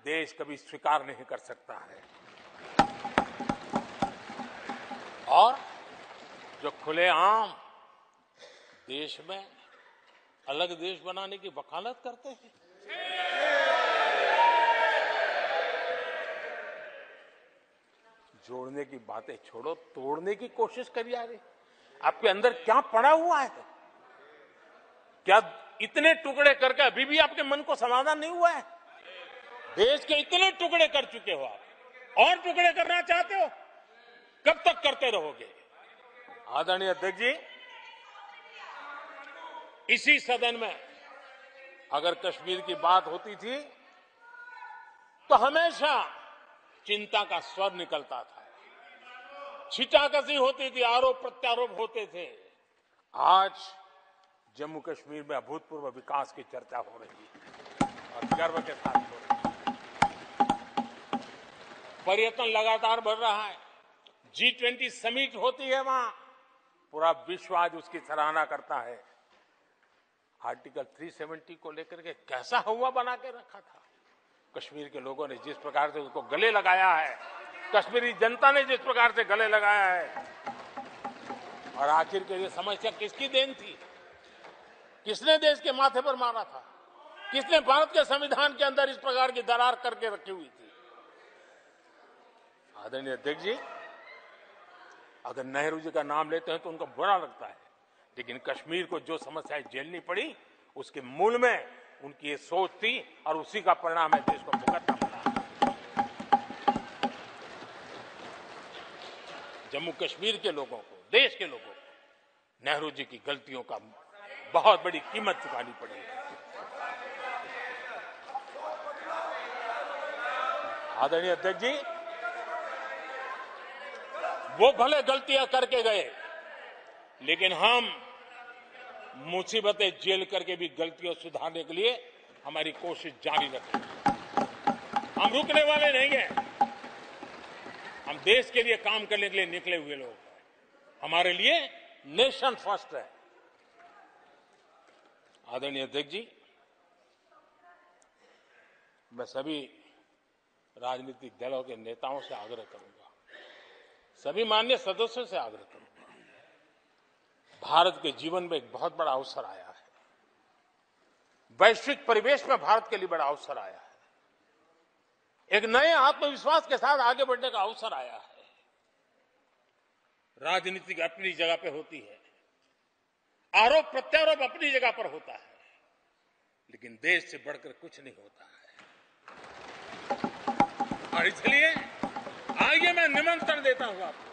देश कभी स्वीकार नहीं कर सकता है। और जो खुलेआम देश में अलग देश बनाने की वकालत करते हैं, जोड़ने की बातें छोड़ो, तोड़ने की कोशिश करिए। यार, आपके अंदर क्या पड़ा हुआ है? क्या इतने टुकड़े करके अभी भी आपके मन को समाधान नहीं हुआ है? देश के इतने टुकड़े कर चुके हो आप, और टुकड़े करना चाहते हो? कब तक करते रहोगे? आदरणीय अध्यक्ष जी, इसी सदन में अगर कश्मीर की बात होती थी तो हमेशा चिंता का स्वर निकलता था, छिटाकशी होती थी, आरोप प्रत्यारोप होते थे। आज जम्मू कश्मीर में अभूतपूर्व विकास की चर्चा हो रही है और गर्व के साथ हो रही है। पर्यटन लगातार बढ़ रहा है। G20 समिट होती है वहां, पूरा विश्व आज उसकी सराहना करता है। आर्टिकल 370 को लेकर के कैसा हुआ बना के रखा था। कश्मीर के लोगों ने जिस प्रकार से उसको गले लगाया है, कश्मीरी जनता ने जिस प्रकार से गले लगाया है, और आखिर के लिए समस्या किसकी देन थी? किसने देश के माथे पर मारा था? किसने भारत के संविधान के अंदर इस प्रकार की दरार करके रखी हुई थी? आदरणीय अध्यक्ष जी, अगर नेहरू जी का नाम लेते हैं तो उनको बुरा लगता है, लेकिन कश्मीर को जो समस्याएं झेलनी पड़ी उसके मूल में उनकी ये सोच थी और उसी का परिणाम है देश को भुगतना पड़ा। जम्मू कश्मीर के लोगों को, देश के लोगों को नेहरू जी की गलतियों का बहुत बड़ी कीमत चुकानी पड़ी है। आदरणीय अध्यक्ष जी, वो भले गलतियां करके गए, लेकिन हम मुसीबतें झेल करके भी गलतियों सुधारने के लिए हमारी कोशिश जारी रखेंगे। हम रुकने वाले नहीं हैं। हम देश के लिए काम करने के लिए निकले हुए लोग हैं। हमारे लिए नेशन फर्स्ट है। आदरणीय अध्यक्ष जी, मैं सभी राजनीतिक दलों के नेताओं से आग्रह करूंगा, सभी माननीय सदस्यों से आग्रह करूंगा, भारत के जीवन में एक बहुत बड़ा अवसर आया है। वैश्विक परिवेश में भारत के लिए बड़ा अवसर आया है। एक नए आत्मविश्वास के साथ आगे बढ़ने का अवसर आया है। राजनीति अपनी जगह पे होती है, आरोप प्रत्यारोप अपनी जगह पर होता है, लेकिन देश से बढ़कर कुछ नहीं होता है। और इसलिए आइए मैं निमंत्रण देता हूं आपको,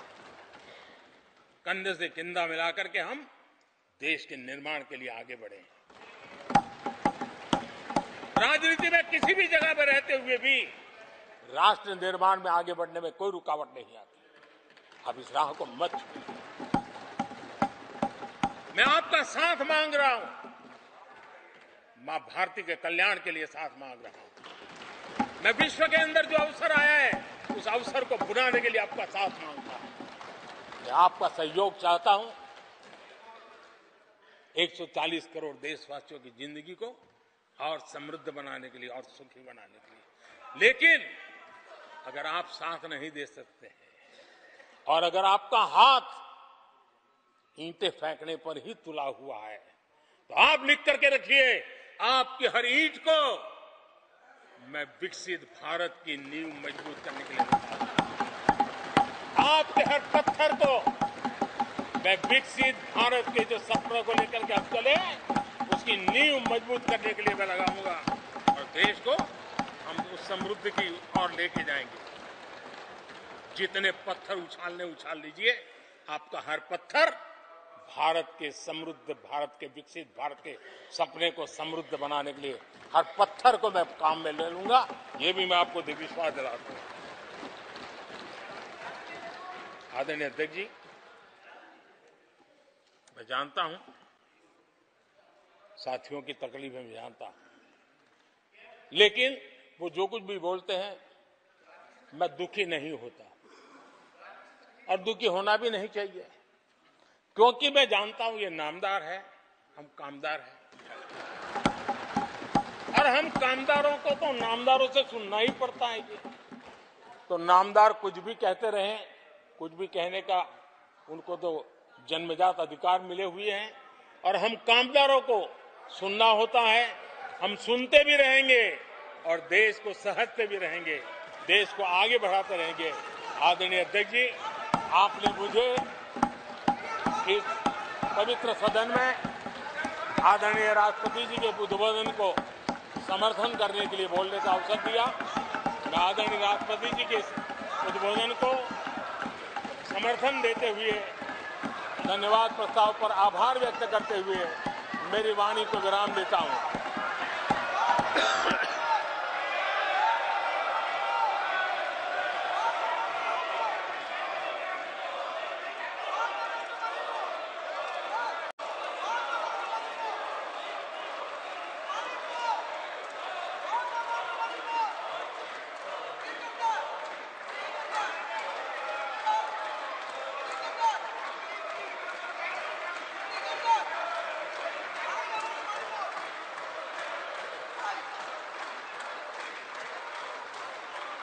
कंधे से कंधा मिलाकर के हम देश के निर्माण के लिए आगे बढ़े। राजनीति में किसी भी जगह पर रहते हुए भी राष्ट्र निर्माण में आगे बढ़ने में कोई रुकावट नहीं आती। अब इस राह को मत छोड़िए। मैं आपका साथ मांग रहा हूं, मां भारती के कल्याण के लिए साथ मांग रहा हूं। मैं विश्व के अंदर जो अवसर आया है उस अवसर को बुलाने के लिए आपका साथ मांगता हूं। मैं आपका सहयोग चाहता हूं 140 करोड़ देशवासियों की जिंदगी को और समृद्ध बनाने के लिए और सुखी बनाने के लिए। लेकिन अगर आप साथ नहीं दे सकते हैं और अगर आपका हाथ ईंटें फेंकने पर ही तुला हुआ है तो आप लिख करके रखिए, आपकी हर ईंट को मैं विकसित भारत की नींव मजबूत करने के लिए लगाऊंगा। आपके हर पत्थर को मैं विकसित भारत के जो सपनों को लेकर के आप चले उसकी नींव मजबूत करने के लिए मैं लगाऊंगा और देश को हम उस समृद्धि की ओर लेके जाएंगे। जितने पत्थर उछालने उछाल लीजिए, आपका हर पत्थर भारत के समृद्ध, भारत के विकसित भारत के सपने को समृद्ध बनाने के लिए हर पत्थर को मैं काम में ले लूंगा। ये भी मैं आपको विश्वास दिलाता हूं। आदरणीय अध्यक्ष जी, मैं जानता हूं साथियों की तकलीफें मैं जानता हूं, लेकिन वो जो कुछ भी बोलते हैं मैं दुखी नहीं होता और दुखी होना भी नहीं चाहिए, क्योंकि मैं जानता हूं ये नामदार है, हम कामदार हैं और हम कामदारों को तो नामदारों से सुनना ही पड़ता है। ये तो नामदार कुछ भी कहते रहे, कुछ भी कहने का उनको तो जन्मजात अधिकार मिले हुए हैं और हम कामदारों को सुनना होता है। हम सुनते भी रहेंगे और देश को सहजते भी रहेंगे, देश को आगे बढ़ाते रहेंगे। आदरणीय अध्यक्ष जी, आपने मुझे इस पवित्र सदन में आदरणीय राष्ट्रपति जी के उद्बोधन को समर्थन करने के लिए बोलने का अवसर दिया। मैं आदरणीय राष्ट्रपति जी के उद्बोधन को समर्थन देते हुए, धन्यवाद प्रस्ताव पर आभार व्यक्त करते हुए मेरी वाणी को विराम देता हूं।